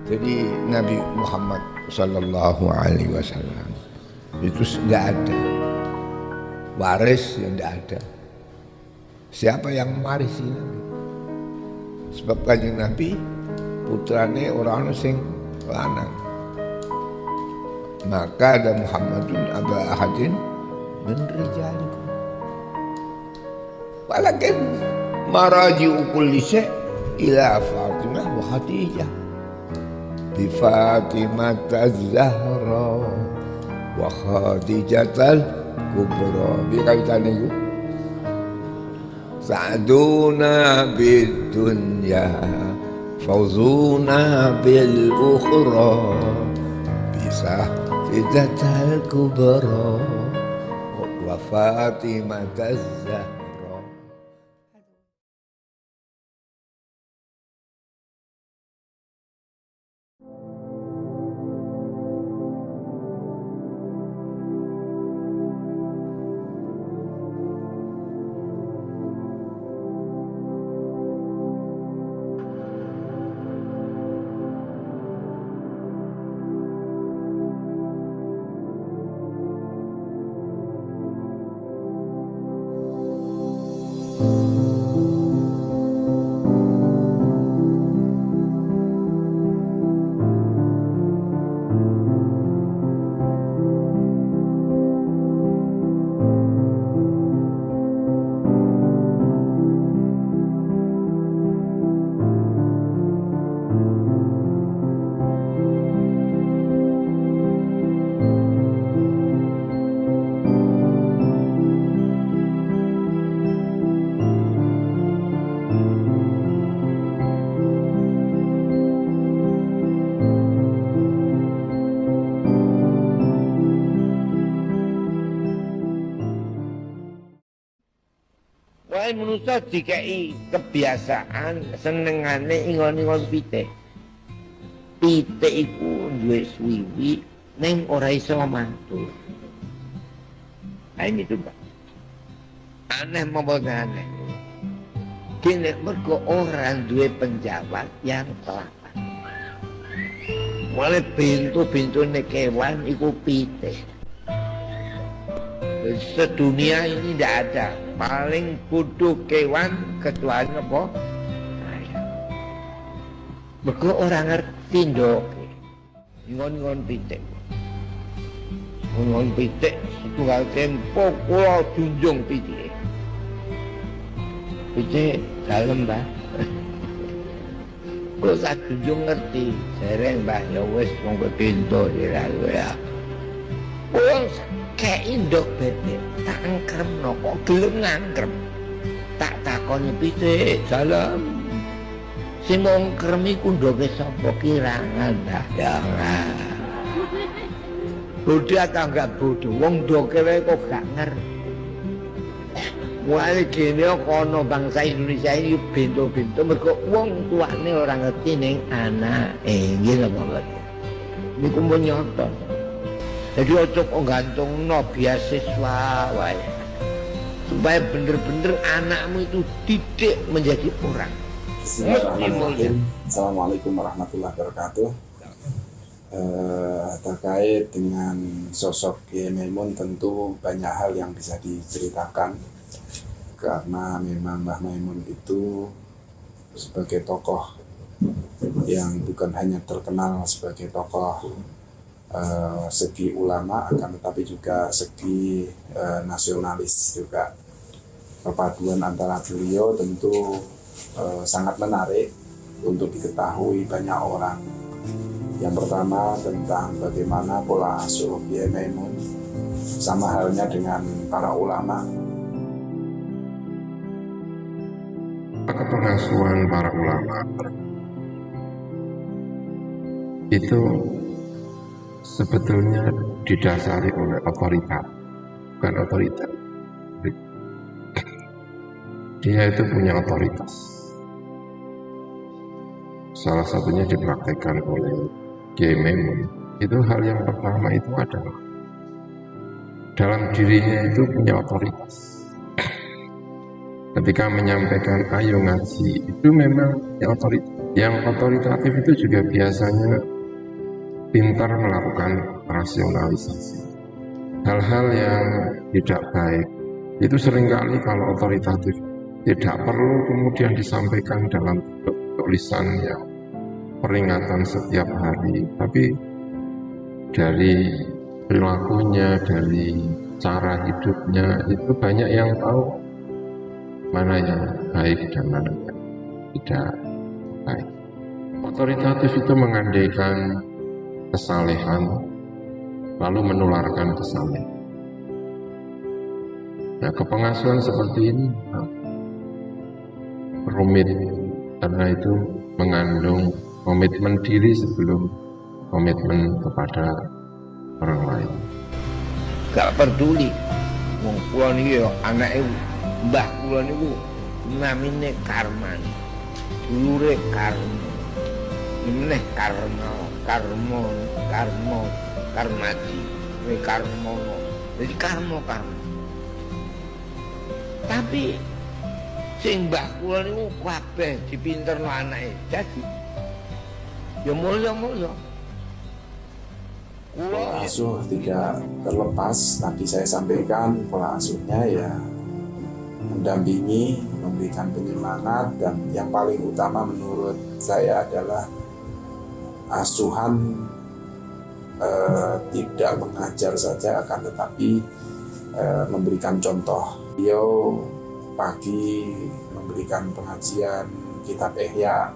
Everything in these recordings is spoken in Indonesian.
Jadi Nabi Muhammad Sallallahu Alaihi Wasallam itu tidak ada waris, yang tidak ada. Siapa yang mewarisi Nabi? Sebab kanjeng Nabi putrane orang sing lanang. Maka ada Muhammadun aba ahadin min rijalikum. Walakin maraji'u kulli syai' ila Fatimah wa Khadijah. Bi Fatimah az-Zahra wa Khadijah al-Kubra. Bi kaitane iku. Sa'duna bid dunya fawzuna bil ukhra. Bisa Sayyidatul Kubra wa Fatimah az-Zahra. Wae manusa dikai kebiasaan senengane ingon-ingon pitik. Pitik iku duwe swiwi ning ora iso mantul. Ini tuh Pak. Aneh maupun aneh. Kini mergo orang duwe penjawat yang telapak. Mulai pintu-pintune kewan iku pitik. Sedunia ini tidak ada paling kudu kewan kecuali apa? Ayam. Mergo orang ngerti ndok. Ngon-ngon pitik. Ngon pitik setunggal tempo kula junjung pitik. Pitik dalem, Mbah. Kula sak junjung ngerti, dereng Mbah ya wis monggo pintu ya. Kula kayak indok bebek tak angkremno kok gelem ngangkrem. Tak takoni pitik dalam sing ngangkrem iku ndoke sapa kirangan dah ya ora. Bodho atau enggak bodho wong ndoke wae kok gak ngerti. Mulai gini kono bangsa Indonesia ini bento-bento mergo wong tuane ora ngerti ning anake nggih lho Bapak. Niku mun nyoto. Jadi ojo kok gantungno beasiswa wae. Supaya bener-bener anakmu itu didik menjadi orang. Bismillahirrahmanirrahim. Assalamualaikum warahmatullahi wabarakatuh. Terkait dengan sosok Kiai Maimun tentu banyak hal yang bisa diceritakan karena memang Mbah Maimun itu sebagai tokoh yang bukan hanya terkenal sebagai tokoh segi ulama akan tetapi juga segi nasionalis juga. Perpaduan antara beliau tentu sangat menarik untuk diketahui banyak orang. Yang pertama tentang bagaimana pola asuh Kiai Maimun sama halnya dengan para ulama. Pengasuhan para ulama itu sebetulnya didasari oleh otoritas, bukan otoritas. Dia itu punya otoritas. Salah satunya dipraktekkan oleh Kiai Maimun. Itu hal yang pertama itu adalah dalam dirinya itu punya otoritas. Ketika menyampaikan ayo ngaji itu memang punya otoritas. Yang otoritatif itu juga biasanya pintar melakukan rasionalisasi. Hal-hal yang tidak baik itu seringkali kalau otoritatif tidak perlu kemudian disampaikan dalam bentuk tulisan yang peringatan setiap hari, tapi dari perilakunya, dari cara hidupnya itu banyak yang tahu mana yang baik dan mana yang tidak baik. Otoritatif itu mengandaikan kesalehan lalu menularkan kesalehan. Nah, kepengasuhan seperti ini rumit karena itu mengandung komitmen diri sebelum komitmen kepada orang lain. Gak peduli. Wong kula niki yo anake mbah kula niku namine Karmani. Dulure Karmo. Meneh Karmo, Karmadi, Karmono. Jadi Karmo. Tapi sing mbah kula niku kabeh dipinterno anake. Dadi ya mulya-mulya. Pola asuh tidak terlepas, tadi saya sampaikan pola asuhnya ya mendampingi, memberikan penyemangat, dan yang paling utama menurut saya adalah asuhan tidak mengajar saja, akan tetapi memberikan contoh. Beliau pagi memberikan pengajian kitab Ihya,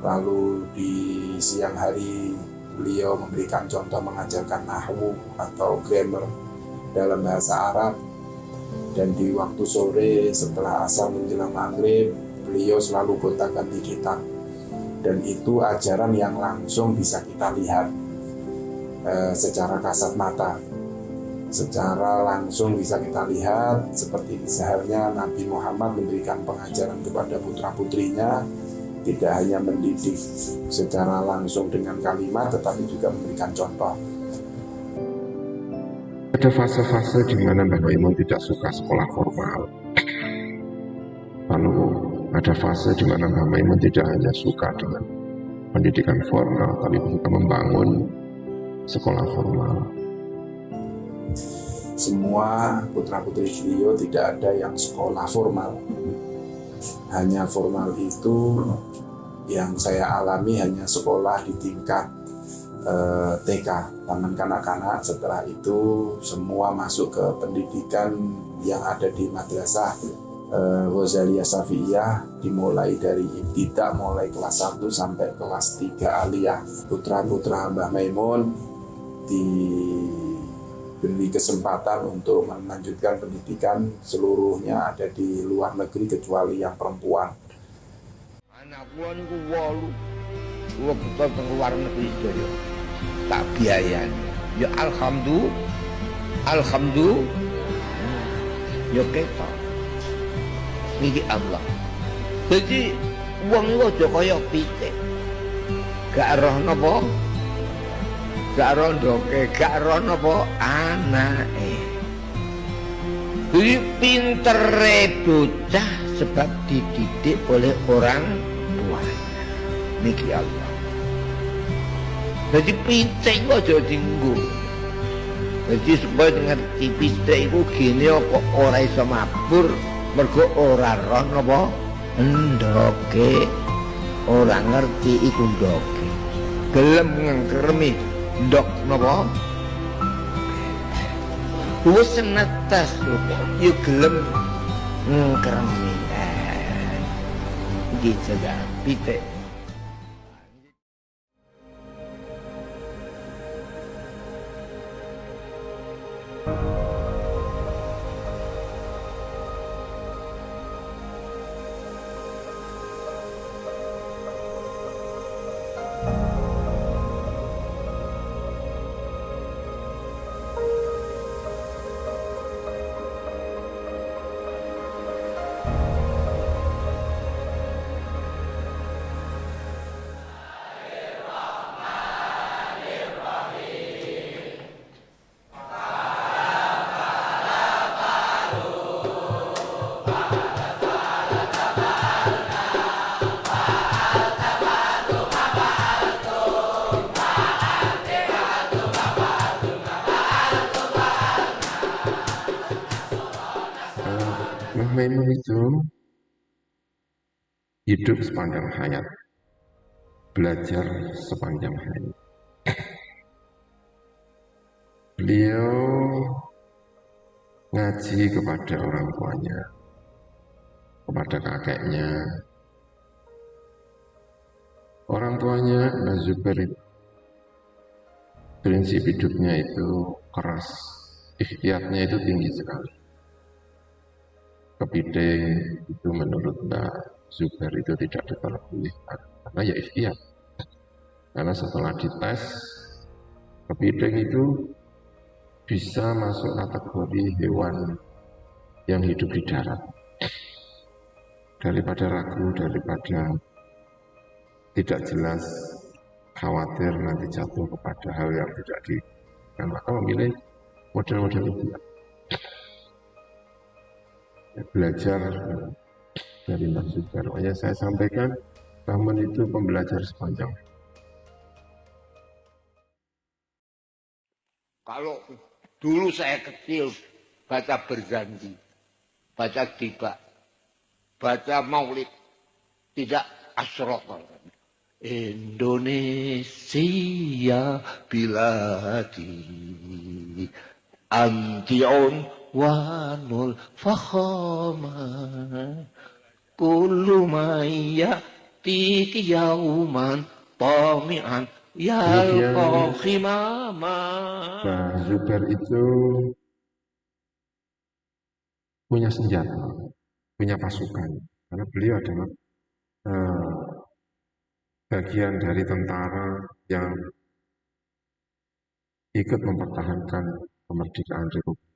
lalu di siang hari beliau memberikan contoh mengajarkan nahwu atau grammar dalam bahasa Arab, dan di waktu sore setelah asar menjelang maghrib beliau selalu gonta-ganti kitab, dan itu ajaran yang langsung bisa kita lihat secara kasat mata, secara langsung bisa kita lihat seperti misalnya Nabi Muhammad memberikan pengajaran kepada putra-putrinya, tidak hanya mendidik secara langsung dengan kalimat, tetapi juga memberikan contoh. Ada fase-fase di mana Mbah Maimun tidak suka sekolah formal. Lalu ada fase di mana Mbah Maimun tidak hanya suka dengan pendidikan formal, tapi juga membangun sekolah formal. Semua putra-putri beliau tidak ada yang sekolah formal. Hanya formal itu yang saya alami hanya sekolah di tingkat TK, taman kanak-kanak. Setelah itu semua masuk ke pendidikan yang ada di madrasah Ghazaliyah Syafi'iyah, dimulai dari ibtidak, mulai kelas 1 sampai kelas 3 aliyah. Putra-putra Mbah Maimun diberi kesempatan untuk melanjutkan pendidikan, seluruhnya ada di luar negeri kecuali yang perempuan. Anak kula niku 8, kula butuh teng luar negeri sedaya. Tak biayani. Ya alhamdulillah. Ya ketok. Niki Allah. Jadi wong iku aja kaya pitik. Gak roh napa? Gak roh ndoke, gak roh napa anake. Jadi pintere bocah sebab dididik oleh orang tuanya. Niki Allah. Jadi pitik kok aja dienggo. Jadi supaya ngerti pitik iku gene kok ora iso mabur, mergo ora roh napa ndoke. Ora ngerti iku ndoke. Gelem ngengkermi ndok napa? Wis netes yo gelem ngengkermi. Iki jaga pitik. Mbah Maimun itu hidup sepanjang hayat, belajar sepanjang hayat. Beliau ngaji kepada orang tuanya, kepada kakeknya. Orang tuanya Mbah Zubair itu prinsip hidupnya itu keras, ikhtiyatnya itu tinggi sekali. Kepiting itu menurut Mbah Zubair itu tidak diperbolehkan karena ya ikhtiyat. Karena setelah dites, kepiting itu bisa masuk kategori hewan yang hidup di darat. Daripada ragu, daripada tidak jelas, khawatir nanti jatuh kepada hal yang tidak diinginkan, maka memilih model-model itu. Ya, belajar dari Mbah Zubair. Makanya saya sampaikan, Bahmun itu pembelajar sepanjang. Kalau dulu saya kecil baca berjanji, baca tiba, baca maulid, tidak asrokal. Indonesia biladi antiun wanul fakhama kullu mayyati yauman tami'an yalqa khimama. Mbah Zubair itu punya senjata, punya pasukan, karena beliau adalah bagian dari tentara yang ikut mempertahankan kemerdekaan Republik,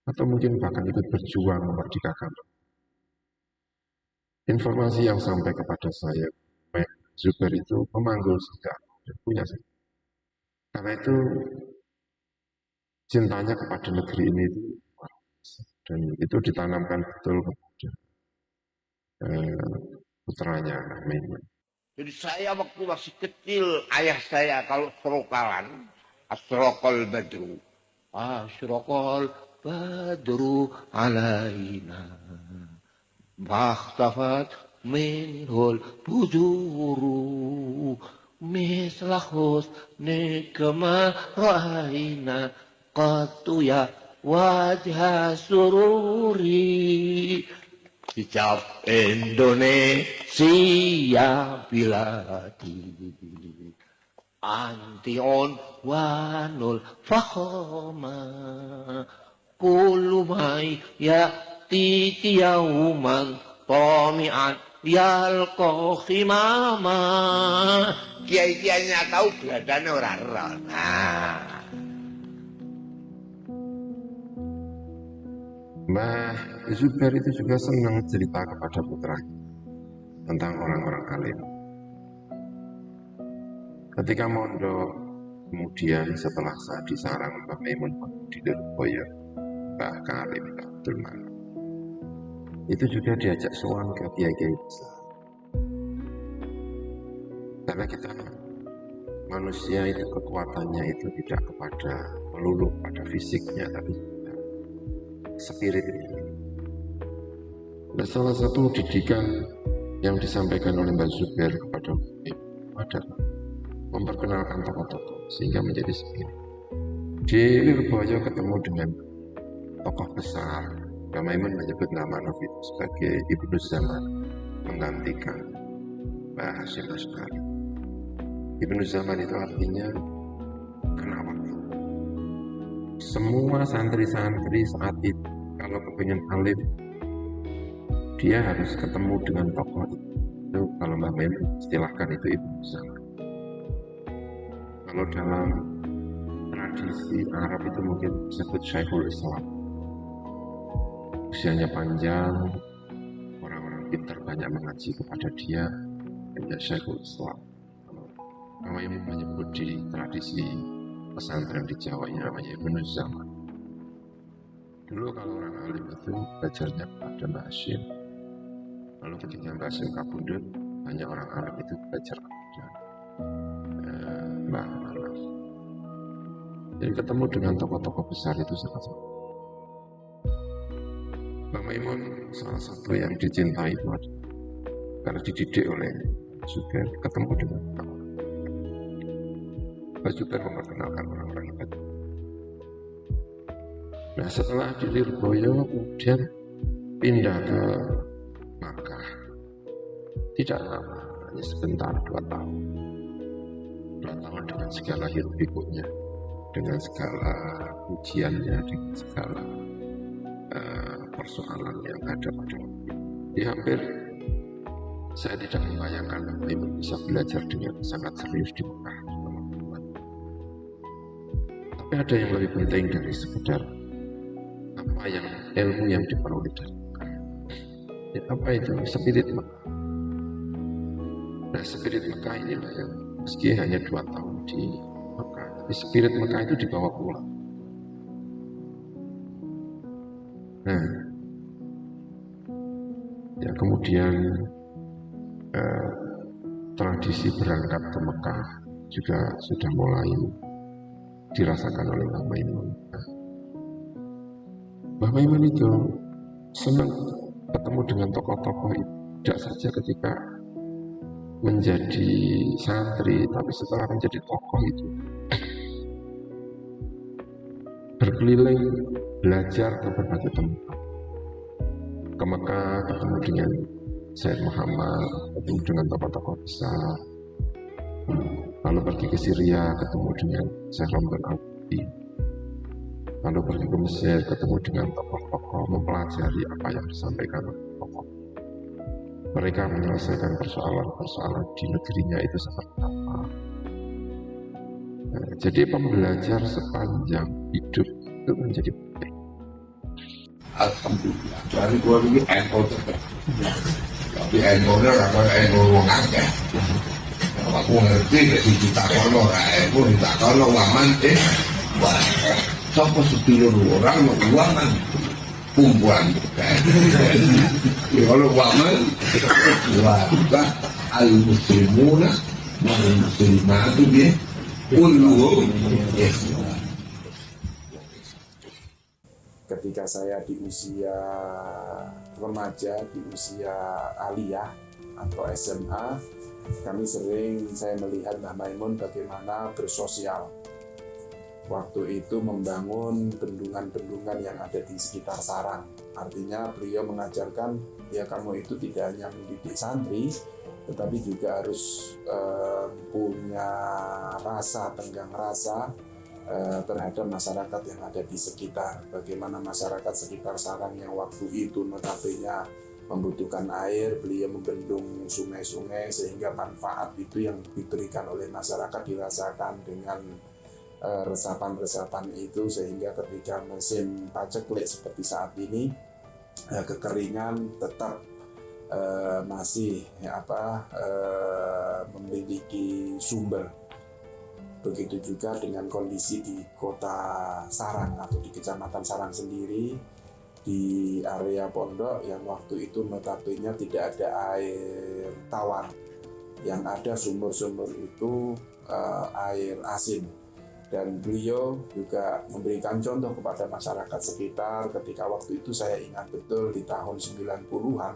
atau mungkin bahkan ikut berjuang memerdekakan. Informasi yang sampai kepada saya, Mbah Zubair itu memanggul senjata, dan punya senjata. Karena itu cintanya kepada negeri ini itu dan itu ditanamkan betul kepada putranya Mbah Maimun. Jadi saya waktu masih kecil, ayah saya kalau serokalan, asrokal badru. Asrokal badru alaina. Makhtafat minhul bujuru. Mislahus nikma ra'ina. Qatu ya wajah sururi. Dijawab Indonesia biladi antion wanul fakhoma kullu may yati yauman tami'an yalqa khimama. Kiai-kiainya tahu beladane ora ora. Mbah Zubair itu juga senang cerita kepada putranya tentang orang-orang alim. Ketika mondok, kemudian setelah saat disarang Mbah Maimun di Lirboyo, Mbah Karim, Mbah Abdul Manap, itu juga diajak sowan ke kiai-kiai besar. Karena kita manusia itu kekuatannya itu tidak kepada melulu pada fisiknya, tapi spiritnya. Nah, salah satu didikan yang disampaikan oleh Mbah Zubair kepada Maimun adalah memperkenalkan tokoh-tokoh sehingga menjadi spirit. Di Lirboyo ketemu dengan tokoh besar. Mbah Maimun menyebut nama Novi sebagai Ibnu Zaman, menggantikan Mbah Hasyim Asy'ari. Ibnu Zaman itu artinya kenapa? Semua santri-santri saat itu kalau kepingin alim, dia harus ketemu dengan tokoh itu. Itu kalau Mbah Maimun istilahkan itu Ibnu Zaman. Kalau dalam tradisi Arab itu mungkin disebut Syekhul Islam. Usianya panjang, orang-orang pintar banyak mengaji kepada dia, hanya Syekhul Islam. Mbah Maimun menyebut di tradisi pesantren di Jawa ini namanya Ibnu Zaman. Dulu kalau orang alim itu belajarnya kepada Mbah Hasyim. Lalu ketika Mbah Hasyim kabundut, banyak orang alim itu belajar kepada Mbah Manaf. Jadi ketemu dengan tokoh-tokoh besar itu sangat-sangat. Mbah Maimun salah satu yang dicintai itu karena dididik oleh Zubair, ketemu dengan orang. Mbah Zubair memperkenalkan orang-orang hebat. Nah setelah di Lirboyo kemudian pindah ke Makkah. Tidak lama, hanya sebentar, 2 tahun. 2 tahun dengan segala hiruk pikuknya, dengan segala ujiannya, dengan segala persoalan yang ada pada waktu itu. Di hampir saya tidak membayangkan bahwa Ibu bisa belajar dengan sangat serius di Mekah. Tapi ada yang lebih penting dari sekedar apa yang ilmu yang diperoleh dari Mekah. Ya, apa itu? Spirit Mekah. Nah, spirit Mekah inilah yang meski hanya 2 tahun di Mekah, tapi spirit Mekah itu dibawa pulang. Nah, ya kemudian tradisi berangkat ke Mekah juga sudah mulai dirasakan oleh Mbah Maimun. Mbah Maimun itu senang ketemu dengan tokoh-tokoh itu, tidak saja ketika menjadi santri, tapi setelah menjadi tokoh itu berkeliling belajar ke berbagai tempat. Ke Mekah ketemu dengan Sayyid Muhammad, ketemu dengan tokoh-tokoh besar. Lalu pergi ke Syria ketemu dengan Syekh Romdan Al-Budi. Lalu pergi ke Mesir ketemu dengan tokoh-tokoh, mempelajari apa yang disampaikan oleh tokoh. Mereka menyelesaikan persoalan-persoalan di negerinya itu seperti apa. Nah, jadi pembelajar sepanjang hidup itu menjadi penting. Alhamdulillah, dari gua ini NU tetap. Tapi NU-nya apa NU wong akeh. Aku ngerti nek ditakono ora NU ditakono waman wah. Sapa sedulur orang waman kumpulan. Ya kalau waman wah al-muslimuna wal muslimatu bi kulluhum ikhwan. Ketika saya di usia remaja, di usia aliyah atau SMA, saya melihat Mbah Maimun bagaimana bersosial. Waktu itu membangun bendungan-bendungan yang ada di sekitar sarang. Artinya beliau mengajarkan, ya kamu itu tidak hanya mendidik santri, tetapi juga harus punya rasa, tenggang rasa terhadap masyarakat yang ada di sekitar. Bagaimana masyarakat sekitar sarang yang waktu itu notabene membutuhkan air, beliau membendung sungai-sungai sehingga manfaat itu yang diberikan oleh masyarakat dirasakan dengan resapan-resapan itu, sehingga ketika musim paceklik seperti saat ini kekeringan tetap masih memiliki sumber. Begitu juga dengan kondisi di kota Sarang atau di kecamatan Sarang sendiri, di area pondok yang waktu itu notabene tidak ada air tawar, yang ada sumber-sumber itu air asin. Dan beliau juga memberikan contoh kepada masyarakat sekitar. Ketika waktu itu saya ingat betul di tahun 90-an,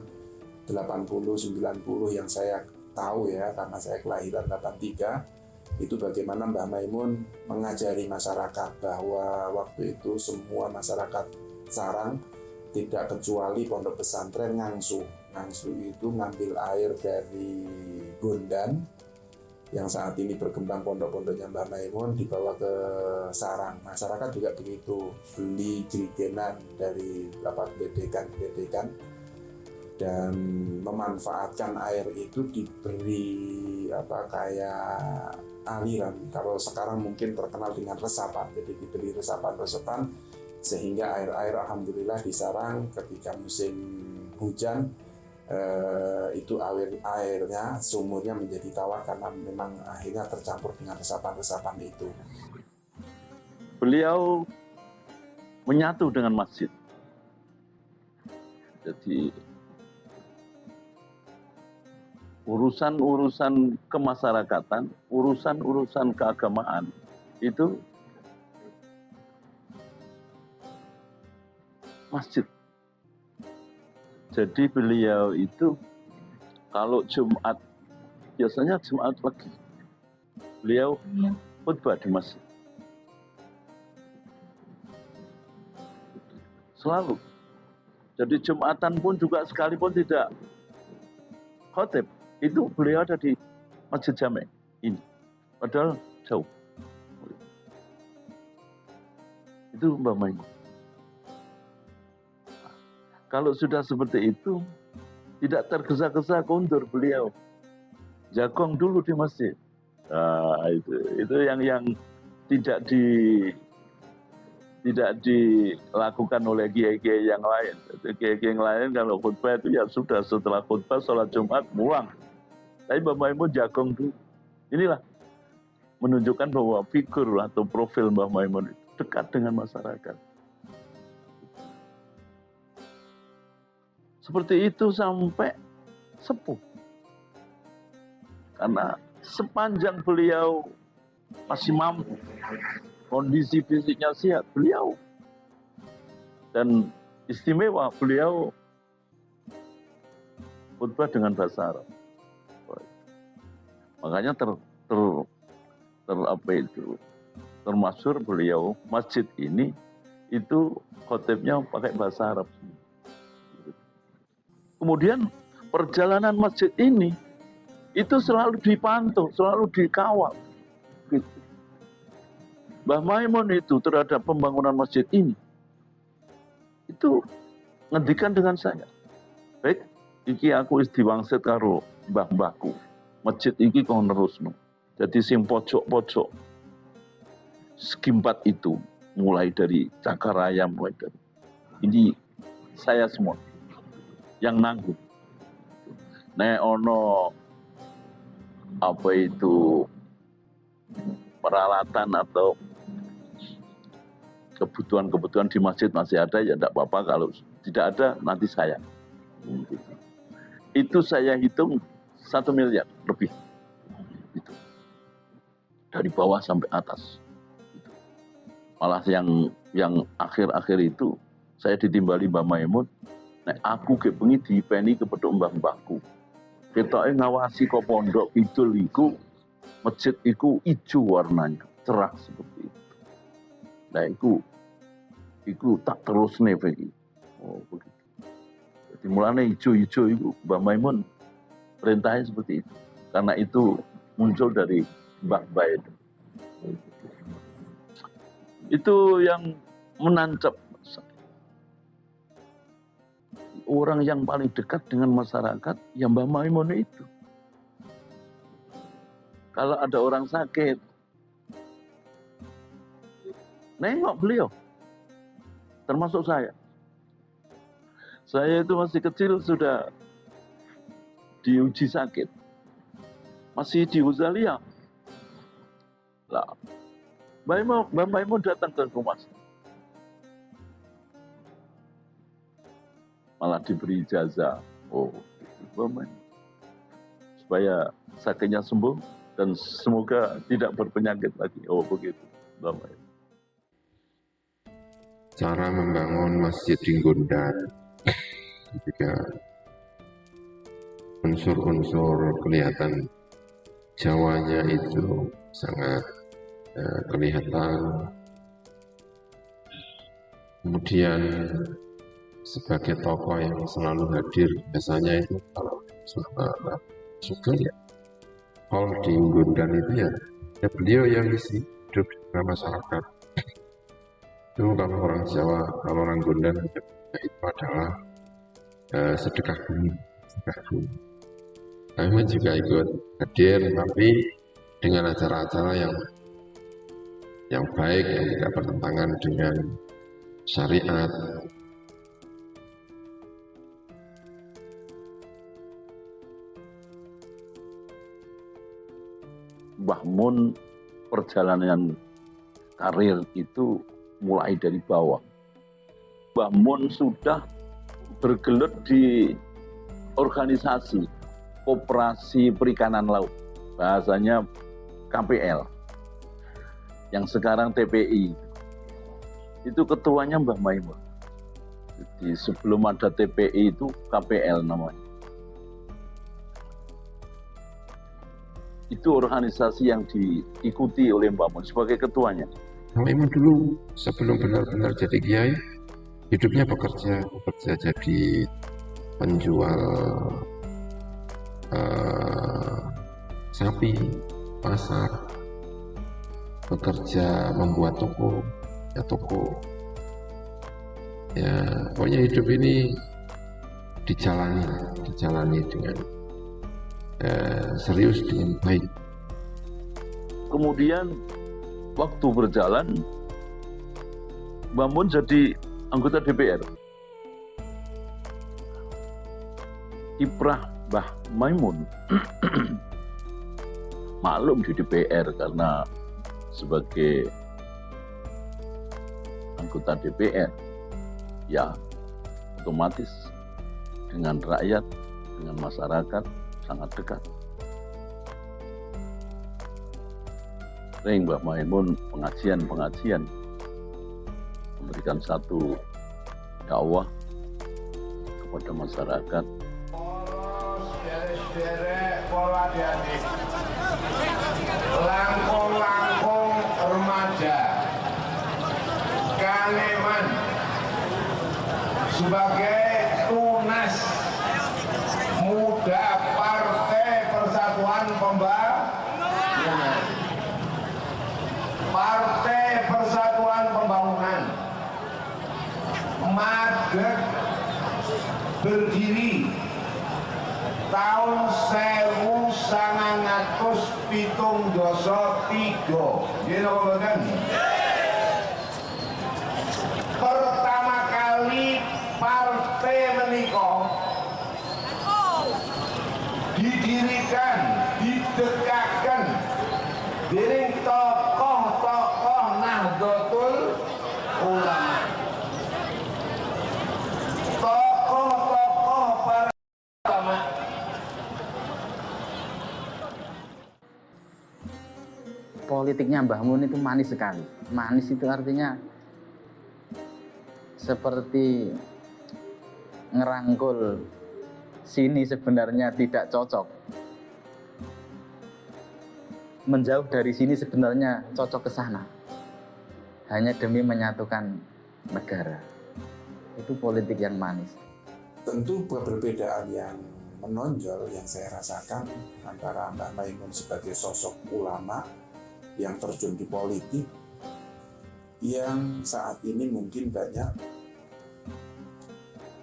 80-90 yang saya tahu ya, karena saya kelahiran 83, itu bagaimana Mbah Maimun mengajari masyarakat bahwa waktu itu semua masyarakat Sarang, tidak kecuali pondok pesantren Ngangsu. Ngangsu itu ngambil air dari Gondan, yang saat ini berkembang pondok-pondoknya Mbah Maimun, dibawa ke Sarang. Masyarakat juga begitu, beli jerigenan dari bedekan dan memanfaatkan air itu diberi kayak aliran. Kalau sekarang mungkin terkenal dengan resapan, jadi diberi resapan-resapan sehingga air-air alhamdulillah di Sarang ketika musim hujan itu airnya, sumurnya menjadi tawar karena memang akhirnya tercampur dengan resapan-resapan itu. Beliau menyatu dengan masjid. Jadi urusan-urusan kemasyarakatan, urusan-urusan keagamaan itu masjid Jadi beliau itu kalau Jumat, biasanya Jumat Legi, beliau khutbah di masjid. Selalu. Jadi Jumatan pun juga sekalipun tidak khotib, itu beliau ada di Masjid Jami ini. Padahal jauh. Itu Mbah Maimun. Kalau sudah seperti itu, tidak tergesa-gesa kondur beliau. Jagong dulu di masjid. Nah, itu yang tidak dilakukan oleh kiai-kiai yang lain. Kiai-kiai yang lain kalau khutbah itu ya sudah, setelah khutbah sholat Jumat pulang. Tapi Mbah Maimun jagong dulu. Inilah menunjukkan bahwa figur atau profil Mbah Maimun itu dekat dengan masyarakat. Seperti itu sampai sepuh. Karena sepanjang beliau masih mampu, kondisi fisiknya sehat, beliau. Dan istimewa, beliau khutbah dengan bahasa Arab. Makanya termasyhur beliau, masjid ini itu khotibnya pakai bahasa Arab. Kemudian perjalanan masjid ini itu selalu dipantau, selalu dikawal. Gitu. Mbah Maimun itu terhadap pembangunan masjid ini itu ngendikan dengan saya. Baik, iki aku wis diwangsit karo mbah-mbahku. Masjid iki kok nerusno. Jadi sing pojok-pojok segi 4 itu mulai dari Cakaraya, mulai dari ini saya semua yang nanggung. Nek ono apa itu peralatan atau kebutuhan-kebutuhan di masjid masih ada, ya tidak apa-apa. Kalau tidak ada, nanti saya. Itu saya hitung 1 miliar lebih. Itu. Dari bawah sampai atas. Itu. Malah yang akhir-akhir itu, saya ditimbali Mbah Maimun, nek aku ke bengi dipeni kepethuk mbah-mbahku. Ketoke ngawasi kok pondok kidul iku, masjid iku ijo warnanya, cerah seperti itu. Nah iku tak terusne iki. Oh begitu. Jadi mulane ijo-ijo iku Mbah Maimun perintahnya seperti itu. Karena itu muncul dari mbah-mbah itu. Itu yang menancap. Orang yang paling dekat dengan masyarakat, ya Mbah Maimun itu. Kalau ada orang sakit, nengok beliau. Termasuk saya. Saya itu masih kecil sudah diuji sakit. Masih di Huzalia. Lah, Mbah Maimun datang ke rumah saya. Malah diberi ijazah. Oh, supaya sakitnya sembuh dan semoga tidak berpenyakit lagi. Oh, begitu. Cara membangun masjid di Gondan, ketika unsur-unsur kelihatan Jawanya itu sangat kelihatan. Kemudian sebagai tokoh yang selalu hadir, biasanya itu kalau suka ya kalau di Gondan itu ya beliau yang isi hidup di masyarakat. Itu kalau orang Jawa, kalau orang Gondan itu adalah sedekah bumi. Kami juga ikut hadir, tapi dengan acara-acara yang baik, yang tidak bertentangan dengan syariat. Mbah Mun perjalanan karir itu mulai dari bawah. Mbah Mun sudah bergelut di organisasi Koperasi Perikanan Laut, bahasanya KPL, yang sekarang TPI. Itu ketuanya Mbah Maimun. Jadi sebelum ada TPI itu KPL namanya. Itu organisasi yang diikuti oleh Mbah Mun sebagai ketuanya. Mbah Maimun dulu sebelum benar-benar jadi kiai, hidupnya bekerja jadi penjual sapi, pasar, bekerja membuat toko, ya pokoknya hidup ini dijalani dengan serius, dengan baik. Kemudian waktu berjalan, Mbah Mun jadi anggota DPR. Kiprah Mbah Maimun maklum di DPR karena sebagai anggota DPR, ya otomatis dengan rakyat, dengan masyarakat sangat dekat. Sering Mbah Maimun pengajian, memberikan satu dakwah kepada masyarakat. Langkung-langkung remaja Kaneman sebagai tunas muda Partai Persatuan Pembangunan. Partai Persatuan Pembangunan madeg berdiri tahun 1973. Nggih napa mboten? Pertama kali partai menika didirikan, didekatkan dening tokoh-tokoh Nahdlatul Ulama. Tokoh-tokoh para ulama. Politiknya Mbah Mun itu manis sekali. Manis itu artinya seperti ngerangkul sini sebenarnya tidak cocok. Menjauh dari sini sebenarnya cocok ke sana. Hanya demi menyatukan negara. Itu politik yang manis. Tentu perbedaan yang menonjol yang saya rasakan antara Mbah Maimun sebagai sosok ulama yang terjun di politik, yang saat ini mungkin banyak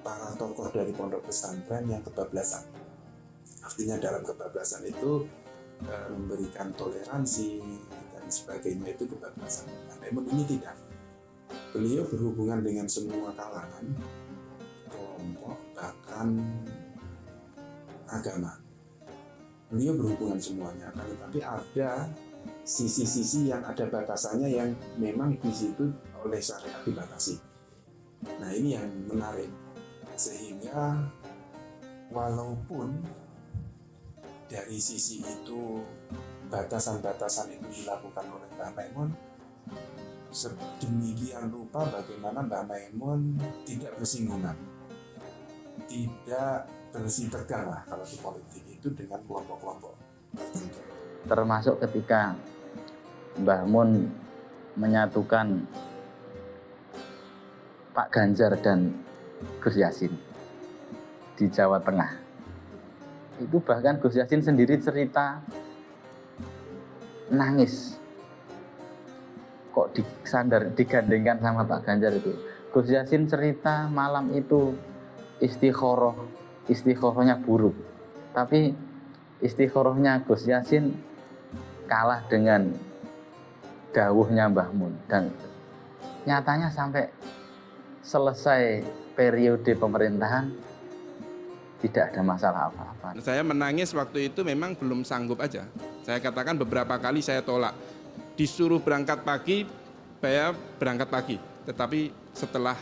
para tokoh dari pondok pesantren yang kebablasan. Artinya dalam kebablasan itu memberikan toleransi dan sebagainya, itu kebablasan. Mbah Maimun ini tidak. Beliau berhubungan dengan semua kalangan, kelompok, bahkan agama. Beliau berhubungan semuanya, tetapi ada sisi-sisi yang ada batasannya yang memang di situ oleh syariat dibatasi. Nah, ini yang menarik. Sehingga walaupun dari sisi itu batasan-batasan itu dilakukan oleh Mbah Maimun, sedemikian rupa bagaimana Mbah Maimun tidak bersinggungan, tidak bersitegang lah kalau di politik itu dengan kelompok-kelompok tertentu. Termasuk ketika Mbah Mun menyatukan Pak Ganjar dan Gus Yassin di Jawa Tengah. Itu bahkan Gus Yassin sendiri cerita nangis. Kok digandengkan sama Pak Ganjar itu. Gus Yassin cerita malam itu istikharahnya buruk. Tapi istikharahnya Gus Yassin kalah dengan dawuhnya Mbah Mun, dan nyatanya sampai selesai periode pemerintahan tidak ada masalah apa-apa. Saya menangis waktu itu memang belum sanggup aja. Saya katakan beberapa kali saya tolak. Disuruh berangkat pagi, saya berangkat pagi, tetapi setelah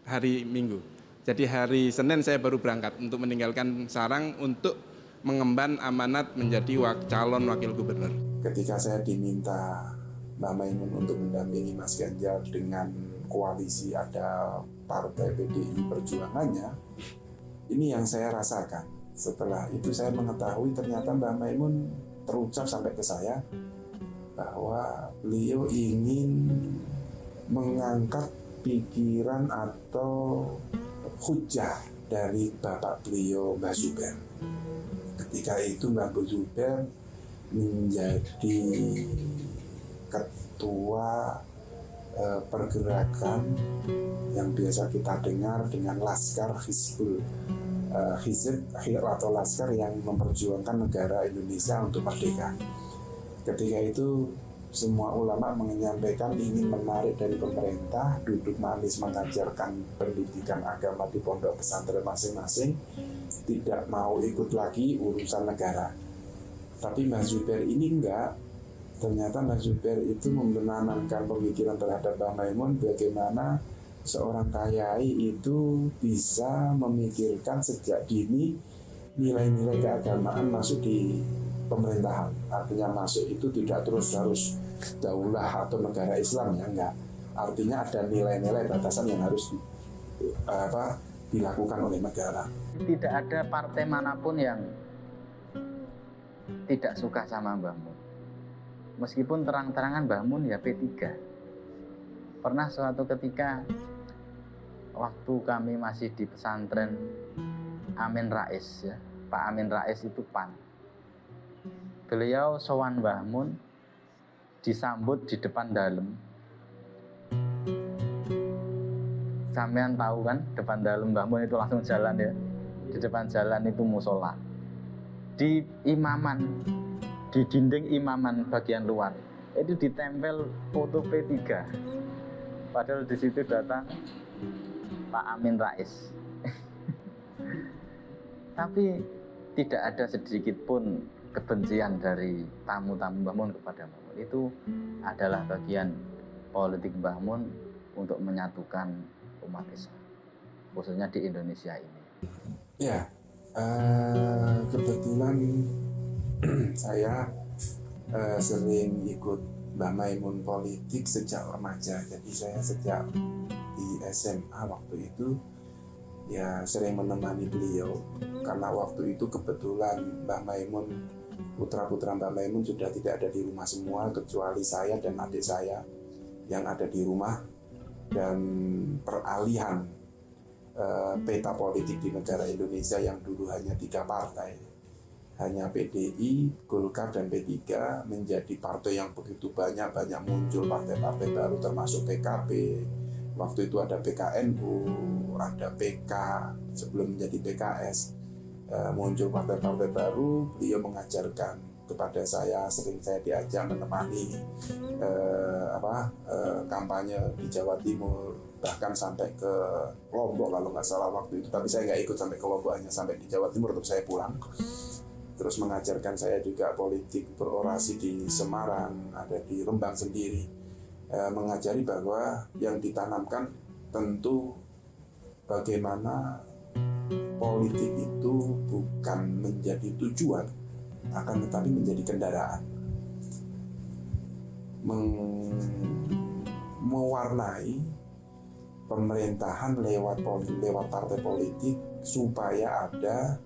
hari Minggu. Jadi hari Senin saya baru berangkat untuk meninggalkan sarang untuk mengemban amanat menjadi calon wakil gubernur. Ketika saya diminta Mbah Maimun untuk mendampingi Mas Ganjar dengan koalisi ada partai PDI Perjuangannya, ini yang saya rasakan. Setelah itu saya mengetahui ternyata Mbah Maimun terucap sampai ke saya bahwa beliau ingin mengangkat pikiran atau hujah dari bapak beliau Mbah Zuber. Ketika itu Mbah Zuber menjadi ketua pergerakan yang biasa kita dengar dengan Laskar Hizb atau Laskar yang memperjuangkan negara Indonesia untuk merdeka. Ketika itu semua ulama menyampaikan ingin menarik dari pemerintah, duduk manis mengajarkan pendidikan agama di pondok pesantren masing-masing, tidak mau ikut lagi urusan negara. Tapi Mbah Zuber ini enggak. Ternyata Mbah Zuber itu menanamkan pemikiran terhadap Mbah Maimun bagaimana seorang kiai itu bisa memikirkan sejak dini nilai-nilai keagamaan masuk di pemerintahan. Artinya masuk itu tidak terus harus daulah atau negara Islam, ya enggak. Artinya ada nilai-nilai batasan yang harus dilakukan oleh negara. Tidak ada partai manapun yang tidak suka sama Mbah Mun. Meskipun terang-terangan Mbah Mun ya P3. Pernah suatu ketika waktu kami masih di pesantren Amin Rais, ya, Pak Amin Rais itu PAN. Beliau sowan Mbah Mun, disambut di depan dalem. Sampean tahu kan, depan dalem Mbah Mun itu langsung jalan ya. Di depan jalan itu musola. Di imaman, di dinding imaman bagian luar itu ditempel foto P3. Padahal di situ datang Pak Amin Rais. Tapi tidak ada sedikit pun kebencian dari tamu-tamu Mbah Mun kepada Mbah Mun. Itu adalah bagian politik Mbah Mun untuk menyatukan umat Islam, khususnya di Indonesia ini. Ya, kebetulan saya sering ikut Mbah Maimun politik sejak remaja. Jadi saya sejak di SMA waktu itu ya sering menemani beliau, karena waktu itu kebetulan Mbah Maimun, putra-putra Mbah Maimun sudah tidak ada di rumah semua kecuali saya dan adik saya yang ada di rumah, dan peralihan peta politik di negara Indonesia yang dulu hanya 3 partai, hanya PDI, Golkar, dan P3 menjadi partai yang begitu banyak muncul partai-partai baru termasuk PKB. Waktu itu ada PKNU, ada PK sebelum menjadi PKS. Muncul partai-partai baru, beliau mengajarkan kepada saya, sering saya diajak menemani kampanye di Jawa Timur, bahkan sampai ke Lombok kalau nggak salah waktu itu, tapi saya nggak ikut sampai ke Lombok, hanya sampai di Jawa Timur terus saya pulang. Terus mengajarkan saya juga politik berorasi di Semarang, ada di Rembang sendiri, mengajari bahwa yang ditanamkan tentu bagaimana politik itu bukan menjadi tujuan, akan tetapi menjadi kendaraan, mewarnai pemerintahan lewat partai politik supaya ada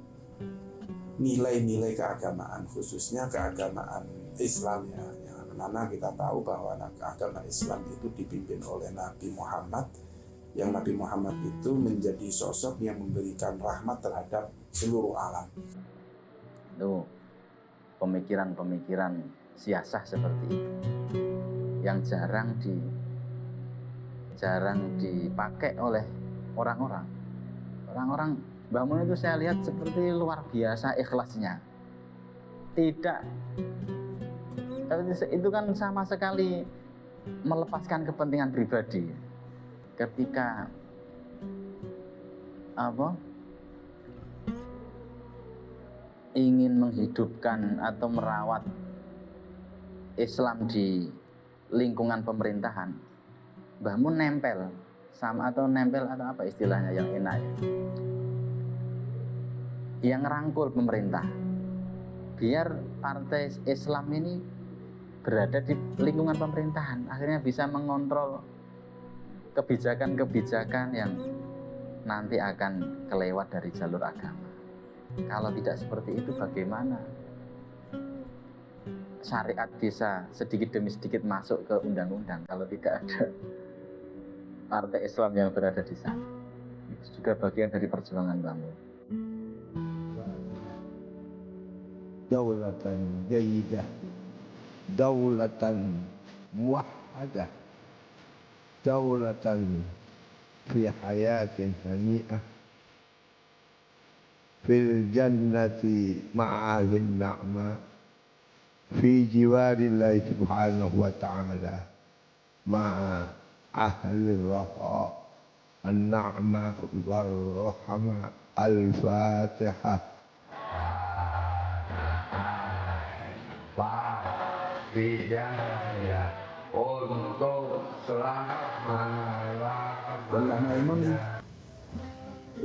nilai-nilai keagamaan, khususnya keagamaan Islam ya. Yang mana kita tahu bahwa agama Islam itu dipimpin oleh Nabi Muhammad, yang Nabi Muhammad itu menjadi sosok yang memberikan rahmat terhadap seluruh alam. Itu pemikiran-pemikiran siasah seperti itu yang jarang dipakai oleh orang-orang. Mbah Mun itu saya lihat seperti luar biasa ikhlasnya. Tidak, itu kan sama sekali melepaskan kepentingan pribadi. Ketika ingin menghidupkan atau merawat Islam di lingkungan pemerintahan, Mbah Mun nempel atau apa istilahnya yang enak ya, yang rangkul pemerintah biar partai Islam ini berada di lingkungan pemerintahan, akhirnya bisa mengontrol kebijakan-kebijakan yang nanti akan kelewat dari jalur agama. Kalau tidak seperti itu, bagaimana syariat bisa sedikit demi sedikit masuk ke undang-undang kalau tidak ada partai Islam yang berada di sana? Itu juga bagian dari perjuangan kamu. Daulatan jayidah, daulatan muwahhadah, daulatan fi hayatin hani'ah, fil jannati ma'alin na'ma, fi jiwarillahi subhanahu wa ta'ala ma'a ahli raha an-na'ma wal-rahma. Al-Fatihah. Hidayah untuk Mbah Maimun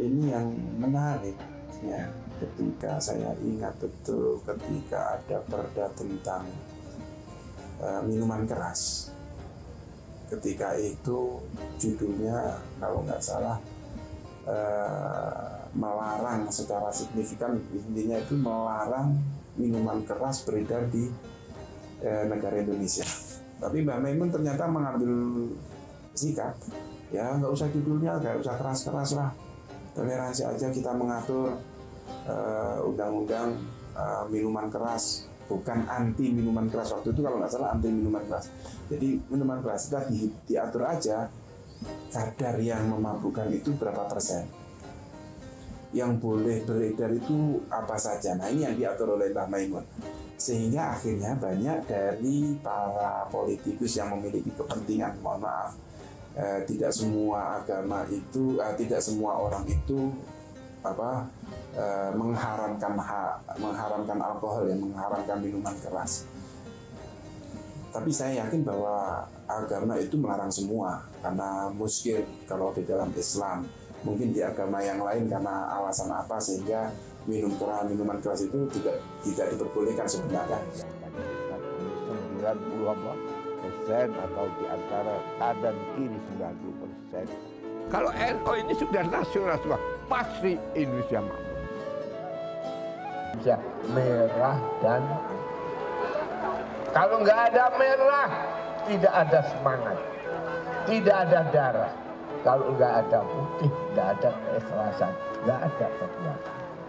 ini yang menarik ya, ketika saya ingat betul ketika ada perda tentang minuman keras. Ketika itu judulnya kalau nggak salah melarang secara signifikan, intinya itu melarang minuman keras beredar di negara Indonesia. Tapi Mbah Maimun ternyata mengambil sikap, ya nggak usah judulnya, nggak usah keras-keras lah, toleransi aja, kita mengatur undang-undang minuman keras, bukan anti minuman keras. Waktu itu kalau nggak salah anti minuman keras. Jadi minuman keras kita diatur aja kadar yang memabukkan itu berapa persen, yang boleh beredar itu apa saja. Nah ini yang diatur oleh Mbah Maimun, sehingga akhirnya banyak dari para politikus yang memiliki kepentingan, mohon maaf, tidak semua agama itu, tidak semua orang itu mengharamkan alkohol, yang mengharamkan minuman keras. Tapi saya yakin bahwa agama itu melarang semua, karena muskil kalau di dalam Islam. Mungkin di agama yang lain karena alasan apa sehingga minuman keras itu tidak diperbolehkan sebenarnya. 90% atau di antara kanan kiri 90%. Kalau NU ini sudah nasional semua, pasti Indonesia makmur. Merah dan kalau nggak ada merah, tidak ada semangat, tidak ada darah. Kalau nggak ada putih, nggak ada keikhlasan, nggak ada perjuangan.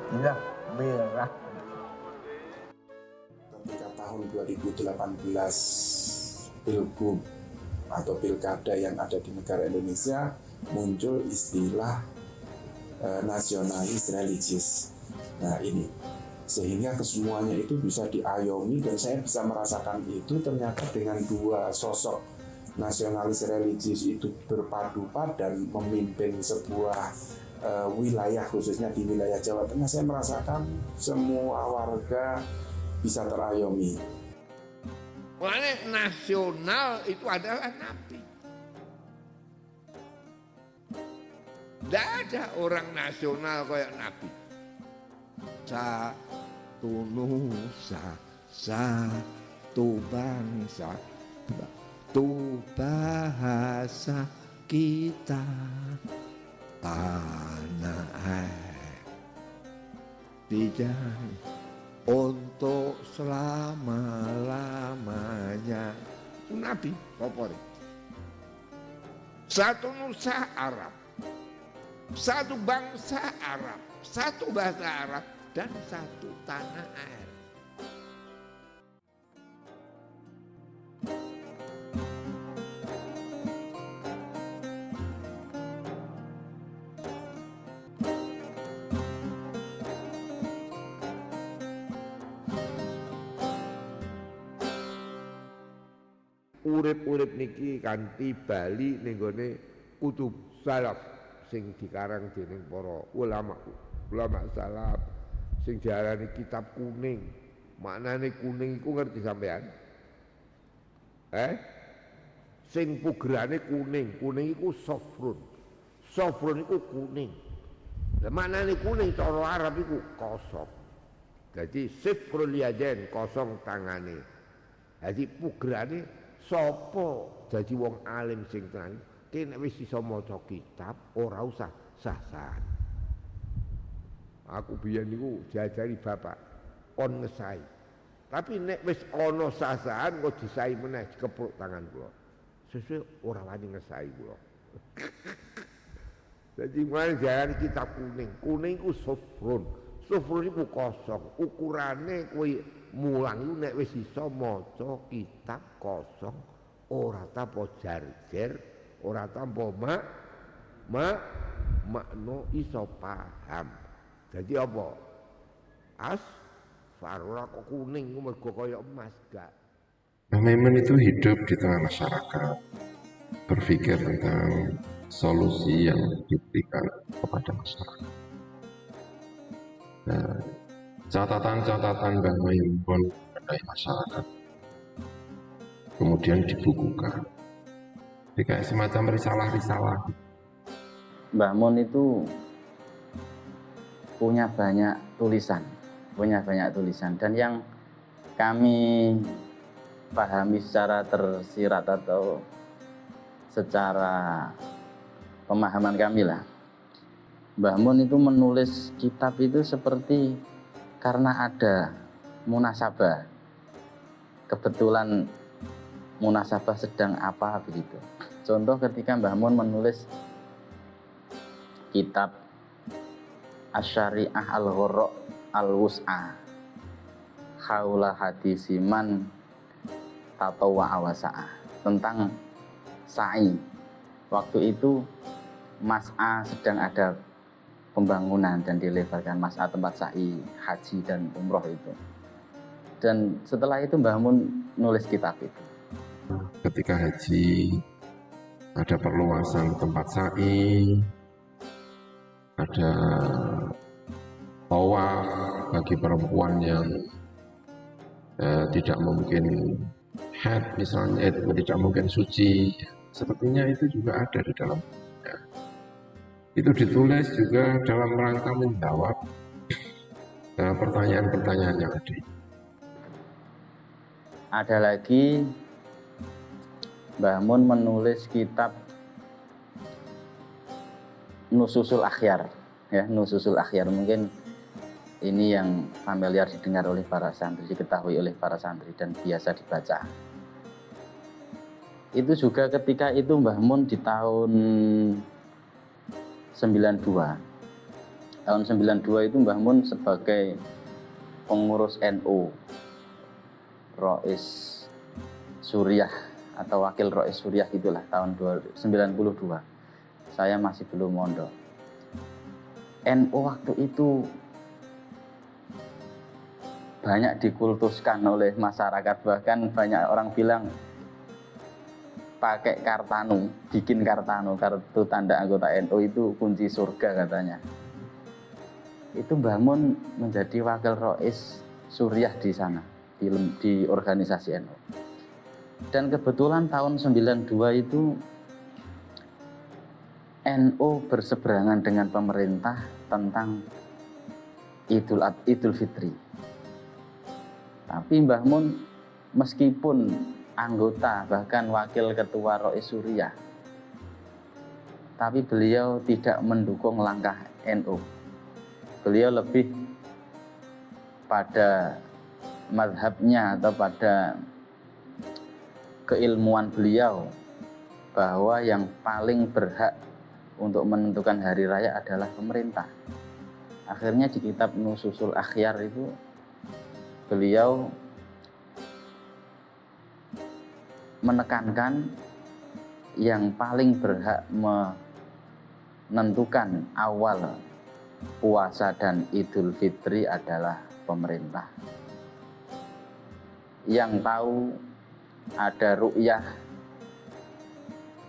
Inilah merah. Ketika tahun 2018 pilgub atau pilkada yang ada di negara Indonesia, muncul istilah nasionalis religius. Nah ini, sehingga kesemuanya itu bisa diayomi, dan saya bisa merasakan itu ternyata dengan dua sosok nasionalis religius itu berpadu padan memimpin sebuah wilayah, khususnya di wilayah Jawa Tengah. Saya merasakan semua warga bisa terayomi. Makanya nasional itu adalah Nabi. Tidak ada orang nasional kayak Nabi. Satu nusa, satu bangsa, satu bahasa kita, tanah air. Tidak untuk selama-lamanya. Nabi favorit. Satu nusa Arab, satu bangsa Arab, satu bahasa Arab, dan satu tanah air. Urip-urip niki kanthi bali ning gone kutub salaf sing dikarang dening para ulama salaf, sing diarani kitab kuning. Maknane kuning iku ngerti sampean? Sing pugerane kuning iku sofrun. Sofrun iku kuning. Lah maknane kuning cara Arab iku kosong. Jadi sifrul yaden, kosong tangane. Jadi pugerane sapa dadi wong alim sing tenan. Ki nek wis iso maca kitab ora usah sah-sahan. Aku biyen niku diajari bapak kon ngesai. Tapi nek wis ana sah-sahan kok disai meneh dikepruk tangan kula. Sesuk ora wani ngesai kula. Jadi mulai diarani kitab kuning. Kuning ku sufrun. Sufrun iku kosong. Ukurane kowe mulang iku nek wis iso maca kitab kosong ora tanpa jar-jer, ora tanpa makno iso paham. Jadi apa? Farora kok kuning mergo kaya emas gak. Mbah Maimun itu hidup di tengah masyarakat, berpikir tentang solusi yang diberikan kepada masyarakat. Nah, catatan-catatan Mbah Maimun mengenai masyarakat kemudian dibukukan. Jadi kayak semacam risalah-risalah. Mbah Mun itu punya banyak tulisan, dan yang kami pahami secara tersirat atau secara pemahaman kami lah, Mbah Mun itu menulis kitab itu seperti karena ada munasabah, kebetulan munasabah sedang apa begitu. Contoh ketika Mbah Mun menulis kitab Asy-Syari'ah Al-Ghurra Al-Wus'a Haula Hadisiman Tatawwa Wasa'a tentang sa'i. Waktu itu Mas'a sedang ada pembangunan dan dilebarkan, Mas'a tempat sa'i haji dan umroh itu. Dan setelah itu Mbah Mun nulis kitab itu. Ketika haji ada perluasan tempat sa'i, ada tawaf bagi perempuan yang tidak mungkin haid misalnya, tidak mungkin suci, sepertinya itu juga ada di dalam ya. Itu ditulis juga dalam rangka menjawab pertanyaan-pertanyaan yang ada. Ada lagi Mbah Mun menulis kitab Nususul Akhyar, ya, Nususul Akhyar. Mungkin ini yang familiar didengar oleh para santri, diketahui oleh para santri dan biasa dibaca. Itu juga ketika itu Mbah Mun di tahun 92. Tahun 92 itu Mbah Mun sebagai pengurus NU, Rois Suriah atau wakil Rois Suriah itulah tahun 92. Saya masih belum mondok. NU waktu itu banyak dikultuskan oleh masyarakat, bahkan banyak orang bilang pakai kartanu, bikin kartanu, kartu tanda anggota NU itu kunci surga katanya. Itu Mbah Mun menjadi wakil Rois Suriah di sana, di organisasi NU. Dan kebetulan tahun 92 itu NU berseberangan dengan pemerintah tentang Idul Fitri. Tapi Mbah Mun meskipun anggota bahkan wakil ketua Rois Suriah, tapi beliau tidak mendukung langkah NU. Beliau lebih pada mazhabnya atau pada keilmuan beliau bahwa yang paling berhak untuk menentukan hari raya adalah pemerintah. Akhirnya di kitab Nususul Akhyar itu beliau menekankan yang paling berhak menentukan awal puasa dan Idul Fitri adalah pemerintah. Yang tahu ada ru'yah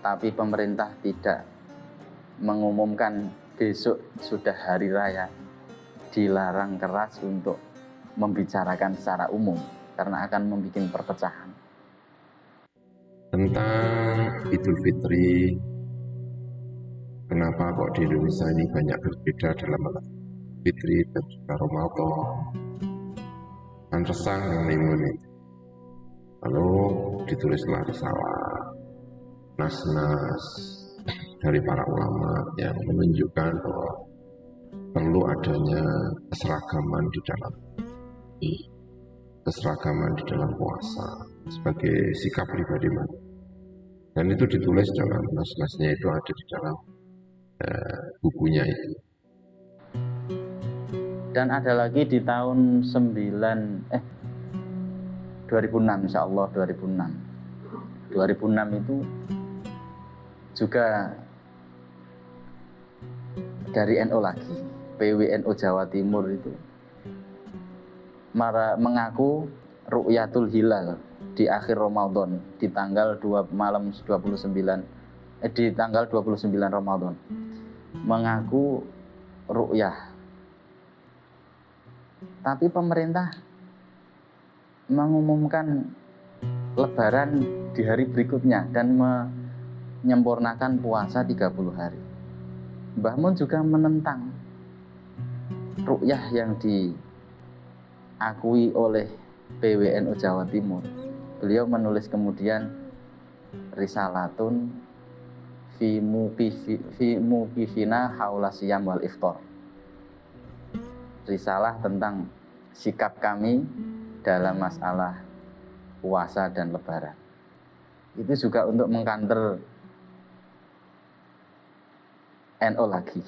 tapi pemerintah tidak mengumumkan besok sudah hari raya, dilarang keras untuk membicarakan secara umum karena akan membuat perpecahan. Tentang Idul Fitri, kenapa kok di Indonesia ini banyak berbeda dalam Fitri dan juga Ramadan? Kan resah yang Maimun itu. Lalu ditulislah risalah nas-nas dari para ulama yang menunjukkan bahwa perlu adanya keseragaman di dalam puasa sebagai sikap pribadi manusia. Dan itu ditulis dalam nas-nasnya, itu ada di dalam bukunya itu. Dan ada lagi di tahun 2006, insya Allah 2006 itu juga dari NU lagi, PWNU Jawa Timur itu mengaku ru'yatul hilal di akhir Ramadan di tanggal 29 Ramadan, mengaku ru'yah. Tapi pemerintah mengumumkan lebaran di hari berikutnya dan menyempurnakan puasa 30 hari. Mbah Mun juga menentang ru'yah yang diakui oleh PWNU Jawa Timur. Beliau menulis kemudian risalatun fi muqifina haula siyam wal iftar. Risalah tentang sikap kami dalam masalah puasa dan lebaran. Itu juga untuk mengkanter NU lagi.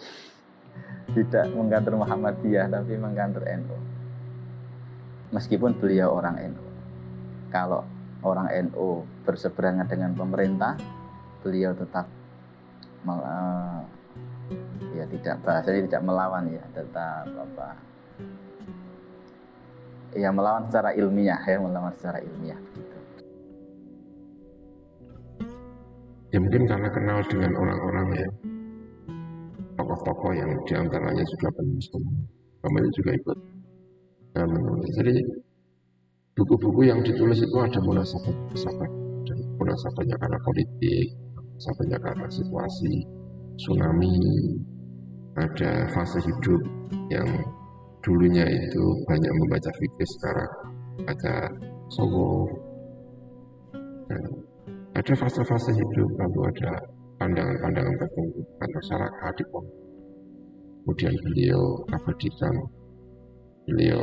Tidak mengkanter Muhammadiyah, tapi mengkanter NU. Meskipun beliau orang NU. Kalau orang NU berseberangan dengan pemerintah, beliau tetap tidak melawan, ya, tetap melawan secara ilmiah, begitu. Ya mungkin karena kenal dengan orang-orang ya, tokoh-tokoh yang diantaranya juga penulis, kami juga ikut menulis. Jadi buku-buku yang ditulis itu ada munasabahnya karena politik, munasabahnya karena situasi tsunami, ada fase hidup yang dulunya itu banyak membaca fikih, sekarang baca tasawuf. Ada fase-fase hidup, lalu ada pandangan-pandangan tertentu tentang masyarakat di Pondok. Kemudian beliau abadikan, beliau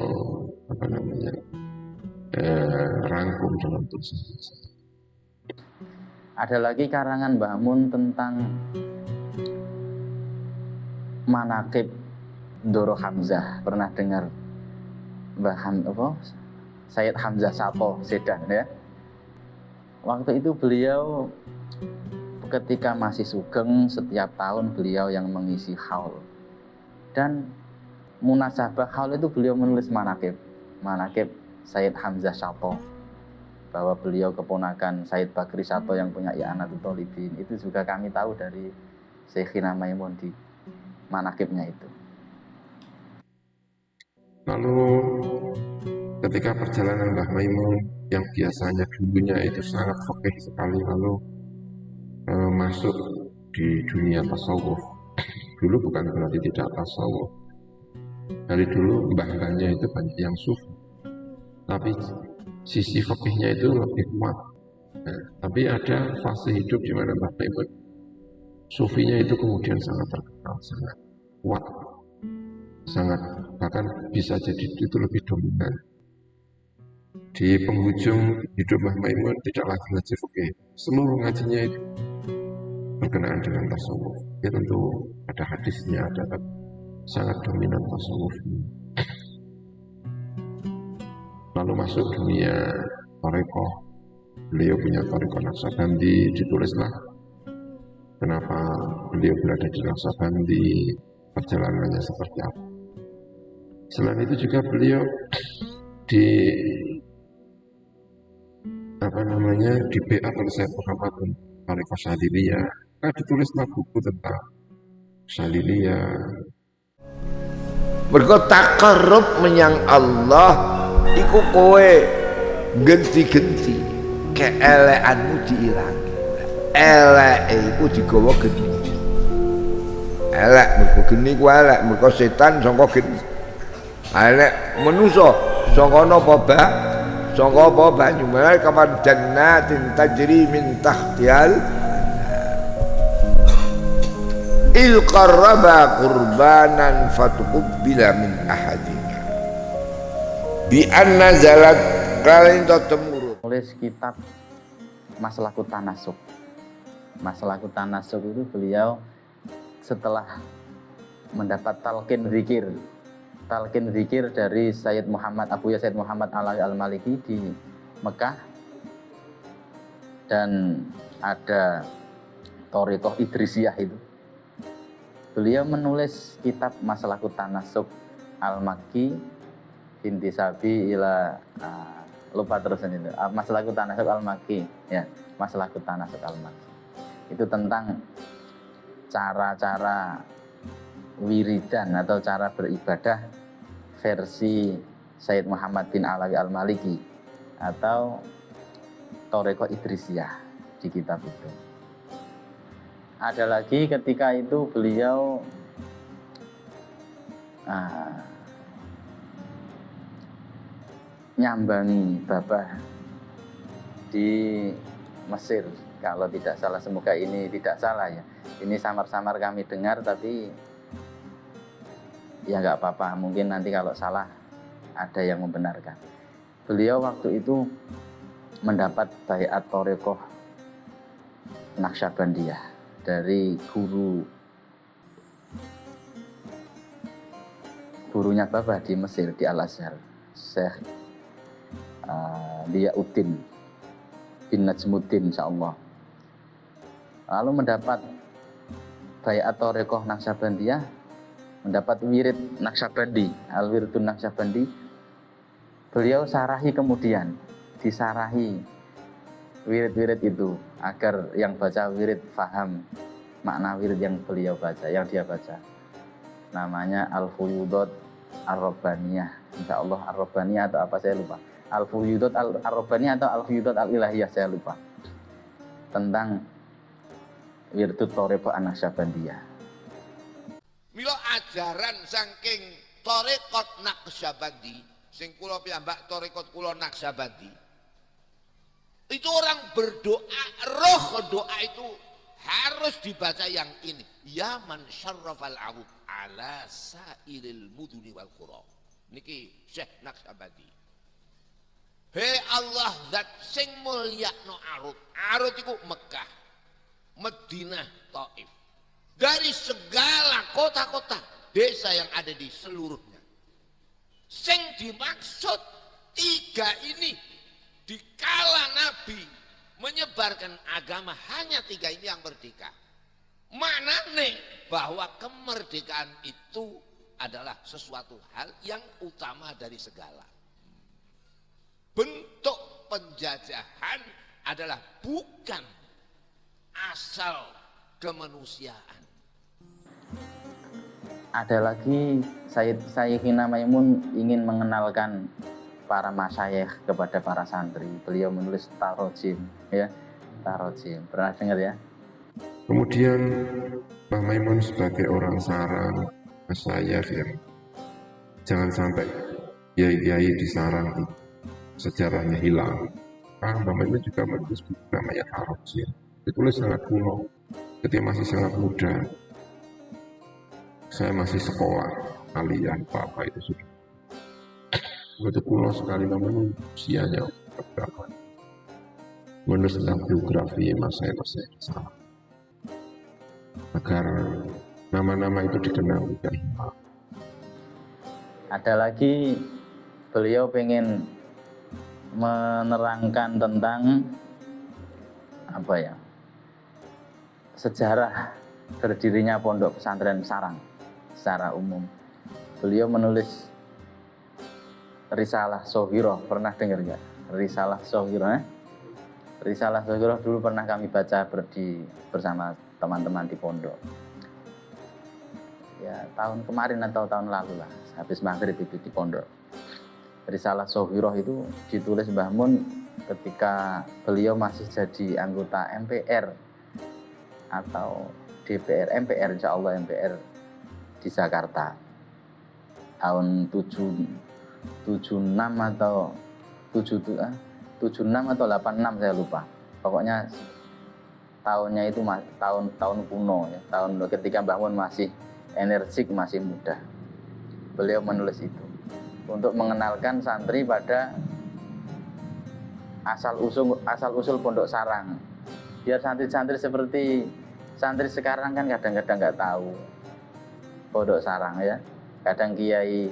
rangkum dalam tulisan. Ada lagi karangan Mbah Mun tentang manaqib Ndoro Hamzah. Pernah dengar Sayyid Hamzah Sato Sedan, ya? Waktu itu beliau ketika masih sugeng, setiap tahun beliau yang mengisi haul. Dan munasabah haul itu beliau menulis manaqib Sayyid Hamzah Sato, bahwa beliau keponakan Sayyid Bakri Sato yang punya I'anatul Thalibin. Itu juga kami tahu dari Syekhina Maimun di manaqibnya itu. Lalu ketika perjalanan Mbah Maimun yang biasanya dulunya itu sangat fikih sekali, lalu masuk di dunia tasawuf. Dulu bukan berarti tidak tasawuf. Dari dulu mbah-mbahnya itu banyak yang sufi, tapi sisi fikihnya itu lebih kuat. Tapi ada fase hidup di mana Mbah Maimun sufinya itu kemudian sangat terkenal, sangat kuat, sangat bahkan bisa jadi itu lebih dominan. Di penghujung hidup Mbah Maimun tidak lagi ngaji fikih, seluruh ngajinya itu berkenaan dengan tasawuf. Ya tentu ada hadisnya, ada sangat dominan tasawuf. Lalu masuk dunia thariqah. Beliau punya thariqah Naqsabandi, ditulislah kenapa beliau berada di Naqsabandi, perjalanannya seperti apa. Selain itu juga beliau di BA oleh Sayyid Muhammad Thariqah Syadiliyah. Ditulislah buku tentang Syadiliyah. Mergo takarrub menyang Allah iku kowe genti-genti keelekanmu diilangi. Eleke iku digawa geni. Elek mergo geni ku elek, mergo setan sangka geni. Elek manusa sangka napa, Mbah? sangka apa banyu meneh kawan jannatin tajri min tahtihal il qarraba qurbanan fatuqbila min ahadina bi anna zalat kalin temurun. Nulis kitab Maslahut Tanasuk. Maslahut Tanasuk itu beliau setelah mendapat talqin zikir dari Sayyid Muhammad Sayyid Muhammad Alawi Al-Maliki di Mekah, dan ada Thariqah Idrisiyah itu. Beliau menulis kitab Maslahut Tanasuk Al-Makki Intisabi ila lupa terusan itu. Maslahut Tanasuk Al-Makki, ya, Maslahut Tanasuk Al-Makki. Itu tentang cara-cara wiridan atau cara beribadah versi Sayyid Muhammad bin Alawi Al-Maliki atau Thariqah Idrisiyah di kitab itu. Ada lagi ketika itu beliau nyambangi Babah di Mesir kalau tidak salah, semoga ini tidak salah ya. Ini samar-samar kami dengar, tapi ya nggak apa-apa, mungkin nanti kalau salah ada yang membenarkan. Beliau waktu itu mendapat baiat Thariqah Naqsyabandiyah dari gurunya Babah di Mesir, di Al-Azhar, Syekh Liyauddin bin Najmuddin insyaallah. Lalu mendapat baiat Thariqah Naqsyabandiyah, mendapat wirid Naqsyabandi, Al-Wirdun Naqsyabandi. Beliau sarahi, kemudian disarahi wirid-wirid itu agar yang baca wirid faham makna wirid yang beliau baca, yang dia baca. Namanya Al-Fuyudat Ar-Rabbaniyah, insyaallah Ar-Rabbaniyah atau apa saya lupa. Al-Fuyudat Ar-Rabbaniyah atau Al-Fuyudat Al-Ilahiyah saya lupa. Tentang Wirdut Thariqah Naqsyabandiyah. Mila ajaran saking Thariqat Naqsyabandi, sing kula piyambak Thariqat kula Naqsyabandi, itu orang berdoa, roh doa itu harus dibaca yang ini. Ya man syarrafal arub ala sairil muduni wal qura. Niki Syekh Naqsyabandi. Hei Allah zat sing mulyakno arut. Arut iku Mekah, Madinah, Taif. Dari segala kota-kota, desa yang ada di seluruhnya. Sing dimaksud tiga ini, dikala Nabi menyebarkan agama, hanya tiga ini yang merdeka. Maknanya bahwa kemerdekaan itu adalah sesuatu hal yang utama dari segala. Bentuk penjajahan adalah bukan asal kemanusiaan. Ada lagi Sayyidina Maimun ingin mengenalkan para masyayikh kepada para santri. Beliau menulis Tarojim, ya, Tarojim. Pernah dengar ya? Kemudian Mbah Maimun sebagai orang sarang masyayikh yang jangan sampai kiai-kiai di sarang sejarahnya hilang. Mbah Maimun juga menulis buku namanya Tarojim. Ditulis sangat kuno, ketika masih sangat muda. Saya masih sekolah, kalian apa itu sudah. Begitu kuno sekali, namun usianya berapa. Menulis tentang biografi masa-masa yang salah. Agar nama-nama itu dikenal dan Ada lagi beliau pengen menerangkan tentang apa ya, sejarah berdirinya pondok pesantren sarang secara umum. Beliau menulis Risalah Shoghirah, pernah dengar nggak? Risalah Shoghirah, Risalah Shoghirah dulu pernah kami baca bersama teman-teman di pondok. Ya, tahun kemarin atau tahun lalu lah, habis maghrib itu di pondok. Risalah Shoghirah itu ditulis Mbah Mun ketika beliau masih jadi anggota MPR atau DPR, MPR, insya Allah MPR di Jakarta tahun 76 atau 76 atau 86 saya lupa. Pokoknya tahunnya itu tahun kuno ya, tahun ketika Mbah Mun masih energik, masih muda. Beliau menulis itu untuk mengenalkan santri pada asal usul Pondok Sarang. Biar santri-santri seperti santri sekarang kan kadang-kadang nggak tahu Pondok Sarang ya. Kadang kiai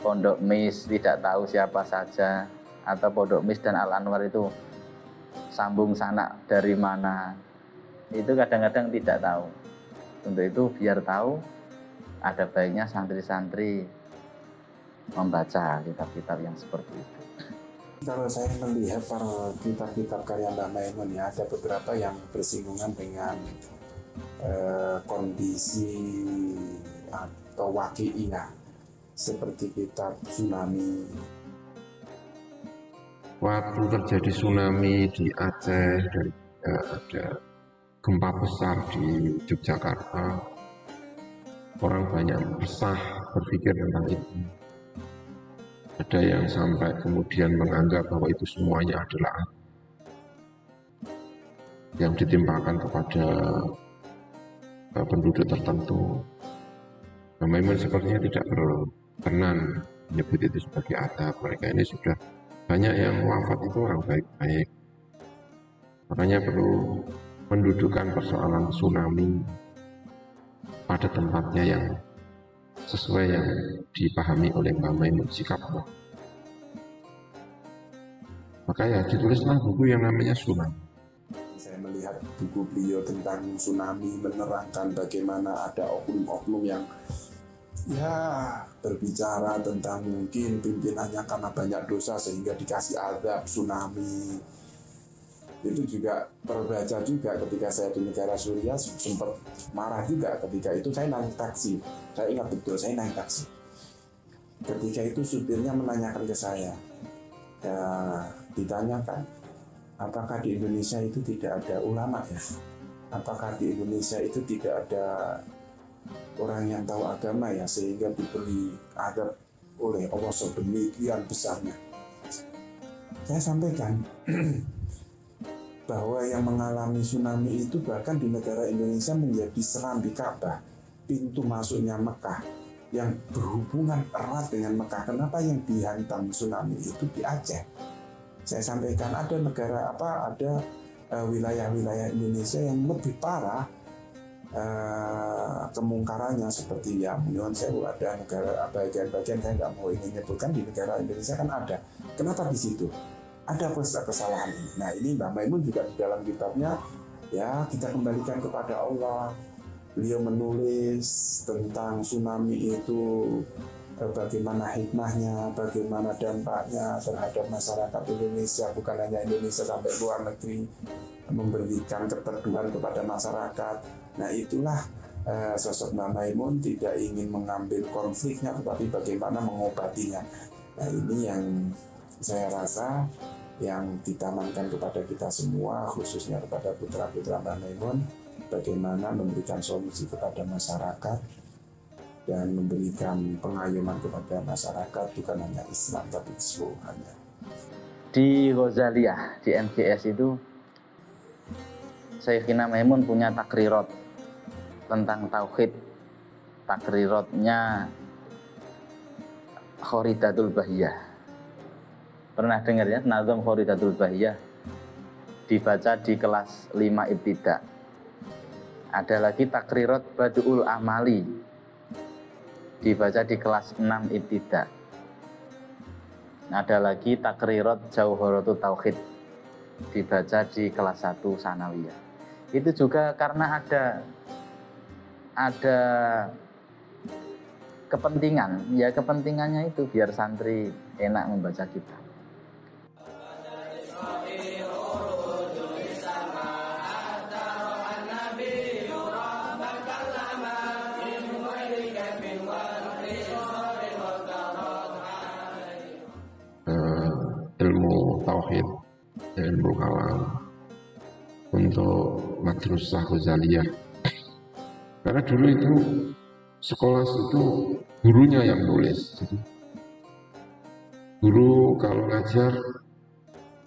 Pondok Mis tidak tahu siapa saja, atau Pondok Mis dan Al Anwar itu sambung sanak dari mana, itu kadang-kadang tidak tahu. Untuk itu biar tahu, ada baiknya santri-santri membaca kitab-kitab yang seperti itu. Kalau saya melihat para kitab-kitab karya Mbah Maimun ya, ada beberapa yang bersinggungan dengan kondisi atau waqi'iyah, seperti kitab tsunami. Waktu terjadi tsunami di Aceh dan ada gempa besar di Yogyakarta, orang banyak resah berpikir tentang itu. Ada yang sampai kemudian menganggap bahwa itu semuanya adalah yang ditimpakan kepada penduduk tertentu. Nah, Maimun sepertinya tidak berkenan menyebut itu sebagai adab. Mereka ini sudah banyak yang wafat itu orang baik-baik. Makanya perlu mendudukan persoalan tsunami pada tempatnya yang sesuai yang dipahami oleh Mbah Maimun sikapnya. Maka ya ditulislah buku yang namanya Tsunami. Saya melihat buku beliau tentang tsunami, menerangkan bagaimana ada oknum-oknum yang ya berbicara tentang mungkin pimpinannya karena banyak dosa sehingga dikasih azab tsunami. Itu juga terbaca juga ketika saya di negara Suriah, sempat marah juga ketika itu saya naik taksi. Saya ingat betul, saya naik taksi. Ketika itu supirnya menanyakan ke saya, ya ditanyakan, apakah di Indonesia itu tidak ada ulama ya? Apakah di Indonesia itu tidak ada orang yang tahu agama ya, sehingga diberi adab oleh Allah sedemikian besarnya? Saya sampaikan bahwa yang mengalami tsunami itu bahkan di negara Indonesia menjadi serambi Ka'bah, pintu masuknya Mekah yang berhubungan erat dengan Mekah. Kenapa yang dihantam tsunami itu di Aceh? Saya sampaikan ada negara ada wilayah-wilayah Indonesia yang lebih parah kemungkarannya, seperti yang Nyuwun Sewu, ada negara bagian-bagian saya nggak mau ingin menyebutkan di negara Indonesia kan ada. Kenapa di situ ada kesalahan ini? Nah, ini Mbah Maimun juga di dalam kitabnya ya kita kembalikan kepada Allah. Beliau menulis tentang tsunami itu, bagaimana hikmahnya, bagaimana dampaknya terhadap masyarakat Indonesia, bukan hanya Indonesia sampai luar negeri, memberikan keteduhan kepada masyarakat. Nah, itulah sosok Mbah Maimun, tidak ingin mengambil konfliknya, tetapi bagaimana mengobatinya. Nah, ini yang saya rasa yang ditanamkan kepada kita semua, khususnya kepada putra-putra Mbah Maimun, bagaimana memberikan solusi kepada masyarakat dan memberikan pengayoman kepada masyarakat, bukan hanya Islam tapi seluruhnya. Di Ghazaliyah, di MGS itu Syekhina Maimun punya takrirat tentang tauhid. Takriratnya Khoridatul Bahiyah. Pernah dengar ya, Nazam Khoridatul Bahiyah? Dibaca di kelas 5 ibtida. Ada lagi takrirat Badul Amali, dibaca di kelas 6 ibtida. Ada lagi takrirat Jauharatul Tauhid, dibaca di kelas 1 sanawiyah. Itu juga karena ada kepentingan, ya kepentingannya itu biar santri enak membaca kitab. Ilmu tauhid, ilmu kalam untuk madrasah Ghazaliyah. Karena dulu itu sekolah itu gurunya yang nulis. Guru kalau ngajar,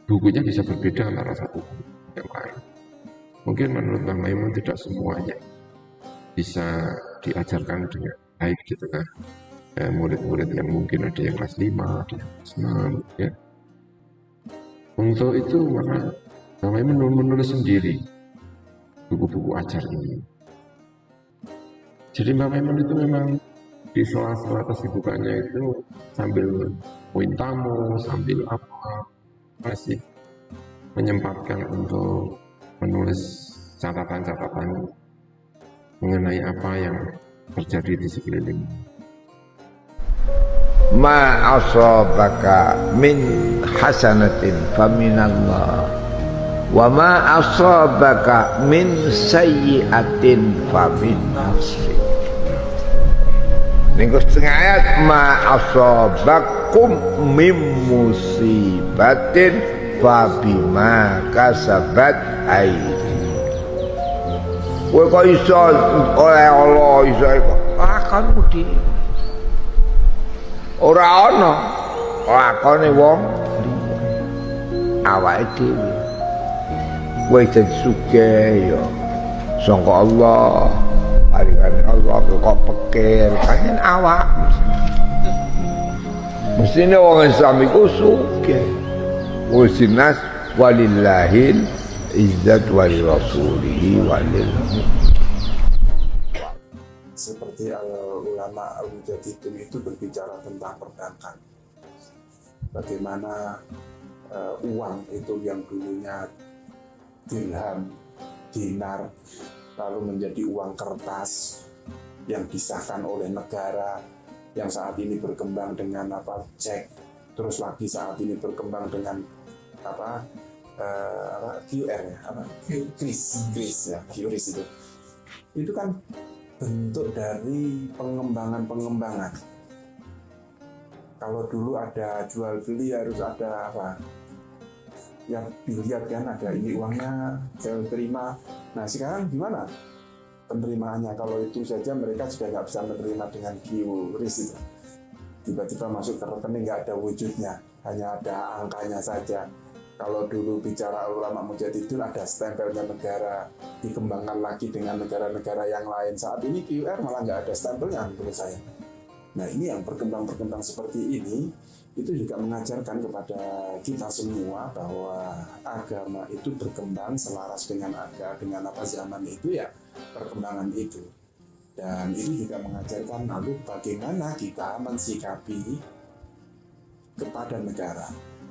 bukunya bisa berbeda antara satu buku yang lain. Mungkin menurut Bang Maimun tidak semuanya bisa diajarkan dengan baik gitu kan. Murid-murid yang mungkin ada yang kelas 5, ada yang kelas 6 ya. Untuk itu maka Bang Maimun menulis sendiri buku-buku ajar ini. Jadi Bang Maimun itu memang di sela-sela kesibukannya itu sambil poin tamu, sambil apa, masih menyempatkan untuk menulis catatan-catatan mengenai apa yang terjadi di sekeliling. Ma asabaka min hasanatin faminallah wa ma asabaka min sayyi'atin famin nafsik. Ning setengah ayat ma asabakum min musibatin fabima kasabat aidi. Kowe kok iso oleh Allah iso lakonmu dhewe. Ora ana lakone wong awake dhewe. Kowe dadi sugih ya sangka Allah. Paringane Allah kok pikir kangen awak. Mestine wong Islam iku sugih. Wasinas walillahil izzat wali rasulihi walil. Seperti ulama al-Mujahidin itu berbicara tentang perbankan. Bagaimana uang itu yang dulunya dirham, dinar, lalu menjadi uang kertas yang disahkan oleh negara, yang saat ini berkembang dengan cek, terus lagi saat ini berkembang dengan QR ya, kris ya, QRIS itu kan bentuk dari pengembangan. Kalau dulu ada jual beli harus ada yang dilihat kan, ada ini uangnya saya terima. Nah sekarang gimana penerimaannya? Kalau itu saja mereka juga nggak bisa menerima dengan QRIS itu. Tiba-tiba masuk ke rekening nggak ada wujudnya, hanya ada angkanya saja. Kalau dulu bicara ulama Mujahidin ada stempelnya negara, dikembangkan lagi dengan negara-negara yang lain. Saat ini QR malah nggak ada stempelnya menurut saya. Nah ini yang berkembang seperti ini, itu juga mengajarkan kepada kita semua bahwa agama itu berkembang selaras dengan zaman itu ya, perkembangan itu. Dan ini juga mengajarkan lalu bagaimana kita mensikapi kepada negara.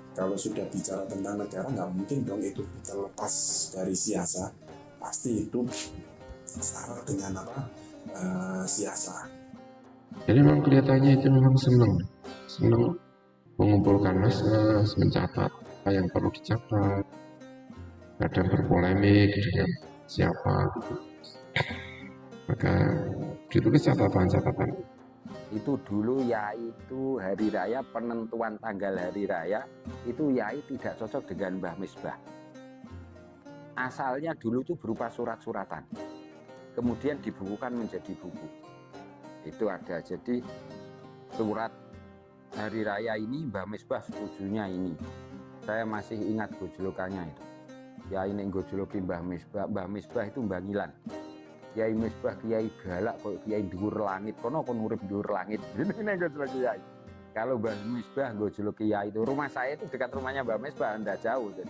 Kalau sudah bicara tentang negara, nggak mungkin dong itu terlepas dari siasa. Pasti itu syarat dengan siasa. Jadi memang kelihatannya itu memang senang mengumpulkan naskah, mencatat apa yang perlu dicatat, kadang berpolemik dengan siapa, maka ditulis catatan-catatan. Itu dulu yaitu hari raya, penentuan tanggal hari raya itu yai tidak cocok dengan Mbah Misbah. Asalnya dulu itu berupa surat-suratan, kemudian dibukukan menjadi buku. Itu ada, jadi surat hari raya ini Mbah Misbah setujunya ini. Saya masih ingat gojlokannya itu. Yai nek gojloki Mbah Misbah itu Mbah Ngilan. Kiai Misbah kiai galak kok kiai dhuwur langit, kono kon urip dhuwur langit. Ini gojlok kiai. Kalau Mbah Misbah gojlok kiai itu, rumah saya itu dekat rumahnya Mbah Misbah, enggak jauh. Jadi,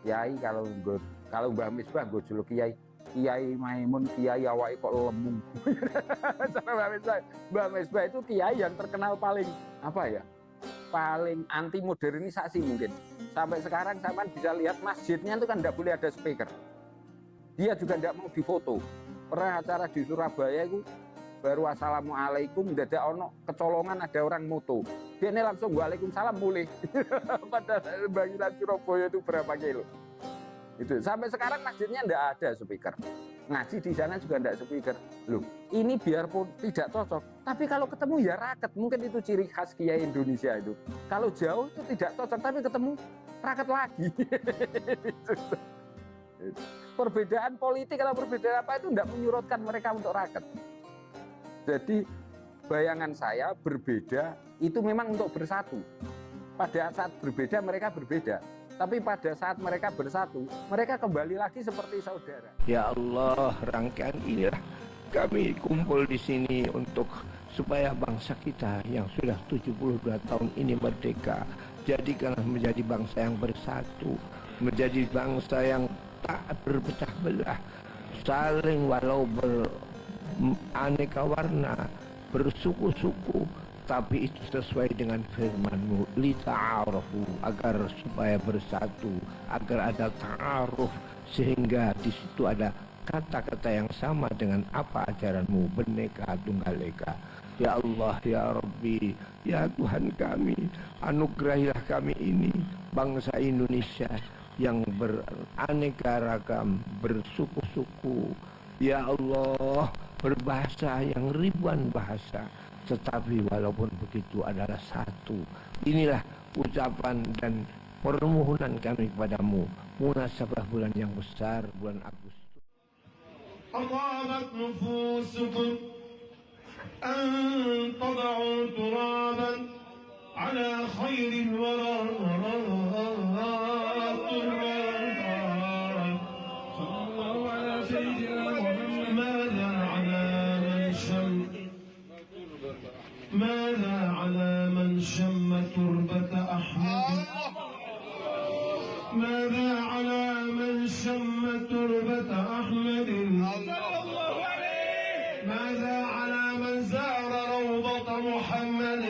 kiai kalau Mbah Misbah gojlok kiai Maimun kiai awake kok lemu. Mbah Misbah itu kiai yang terkenal paling paling anti modernisasi mungkin. Sampai sekarang sampean bisa lihat masjidnya itu kan enggak boleh ada speaker. Dia juga enggak mau difoto. Pernah acara di Surabaya itu baru assalamualaikum, mendadak ono kecolongan ada orang moto. Dia ini langsung waalaikumsalam mulai. Padahal Bangilan Surabaya itu berapa kilo? Itu sampai sekarang masjidnya enggak ada speaker. Ngaji di sana juga enggak speaker. Loh, ini biarpun tidak cocok, tapi kalau ketemu ya raket. Mungkin itu ciri khas Kiai Indonesia itu. Kalau jauh itu tidak cocok, tapi ketemu raket lagi. Perbedaan politik atau perbedaan apa itu tidak menyurutkan mereka untuk raket. Jadi bayangan saya berbeda itu memang untuk bersatu. Pada saat berbeda mereka berbeda, tapi pada saat mereka bersatu, mereka kembali lagi seperti saudara. Ya Allah, rangkaian inilah kami kumpul di sini untuk supaya bangsa kita yang sudah 72 tahun ini merdeka, jadikanlah menjadi bangsa yang bersatu, menjadi bangsa yang tak berpecah belah, saling walau beraneka warna, bersuku-suku, tapi itu sesuai dengan firman-Mu, li ta'arufu, agar supaya bersatu, agar ada ta'aruf, sehingga di situ ada kata-kata yang sama dengan apa ajaran-Mu, Bhinneka Tunggal Ika. Ya Allah, ya Rabbi, ya Tuhan kami, anugerahilah kami ini, bangsa Indonesia yang beraneka ragam, bersuku-suku. Ya Allah, berbahasa yang ribuan bahasa, tetapi walaupun begitu adalah satu. Inilah ucapan dan permohonan kami kepadamu, munasabah bulan yang besar, bulan Agustus. أطابت نفوسكم أن تضعوا ترابا على خير الورى صلى الله على سيدنا محمد. ماذا على من شم تربة أحمد؟ ماذا على من شم تربة أحمد؟ ماذا على من زار روضة محمد؟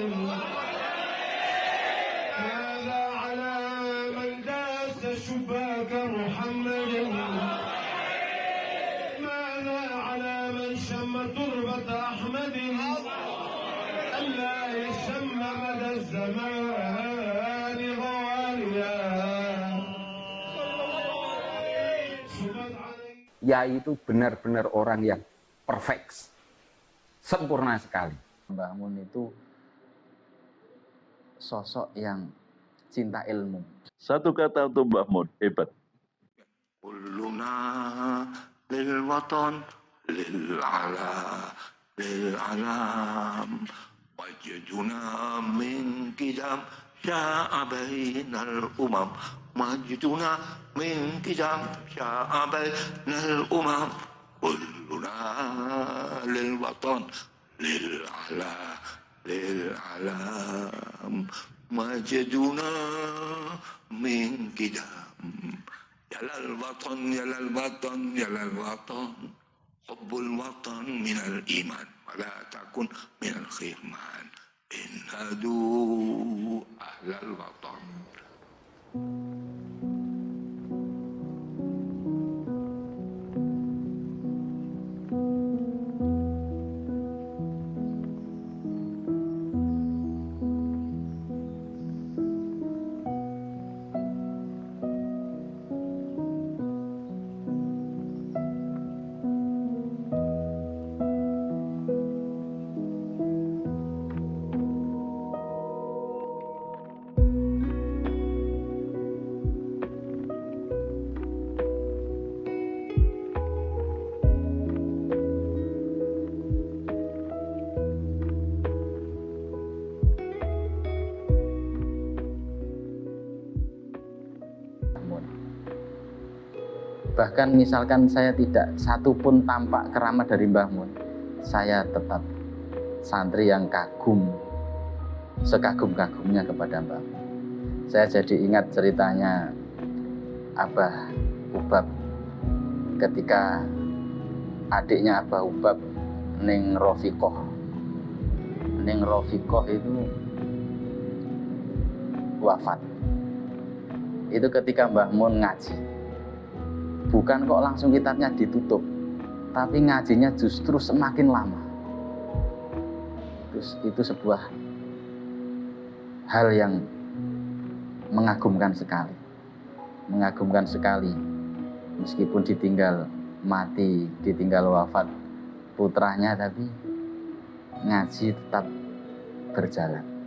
ماذا على من داس شباك محمد؟ ماذا على من شم تربة أحمد؟ ألا يشم مدى الزمان غواليا. Yai itu benar-benar orang yang perfect, sempurna sekali. Mbah Mun itu sosok yang cinta ilmu. Satu kata untuk Mbah Mun, hebat. Kulluna lil watan lil alam wajduna min kidam sya'a bainal umam majduna min kidam sya'a bainal umam kulluna lil watan lil alam majduna min kidam yalal watan hubbul watan minal iman wala takun minal khirman inhadu ahlal watan. Bahkan misalkan saya tidak satu pun tampak keramat dari Mbah Mun, saya tetap santri yang kagum, sekagum-kagumnya kepada Mbah Mun. Saya jadi ingat ceritanya Abah Ubab ketika adiknya Abah Ubab, Ning Rofiqoh. Ning Rofiqoh itu wafat. Itu ketika Mbah Mun ngaji. Bukan kok langsung kitabnya ditutup, tapi ngajinya justru semakin lama. Terus itu sebuah hal yang mengagumkan sekali. Mengagumkan sekali. Meskipun ditinggal mati, ditinggal wafat putranya, tapi ngaji tetap berjalan.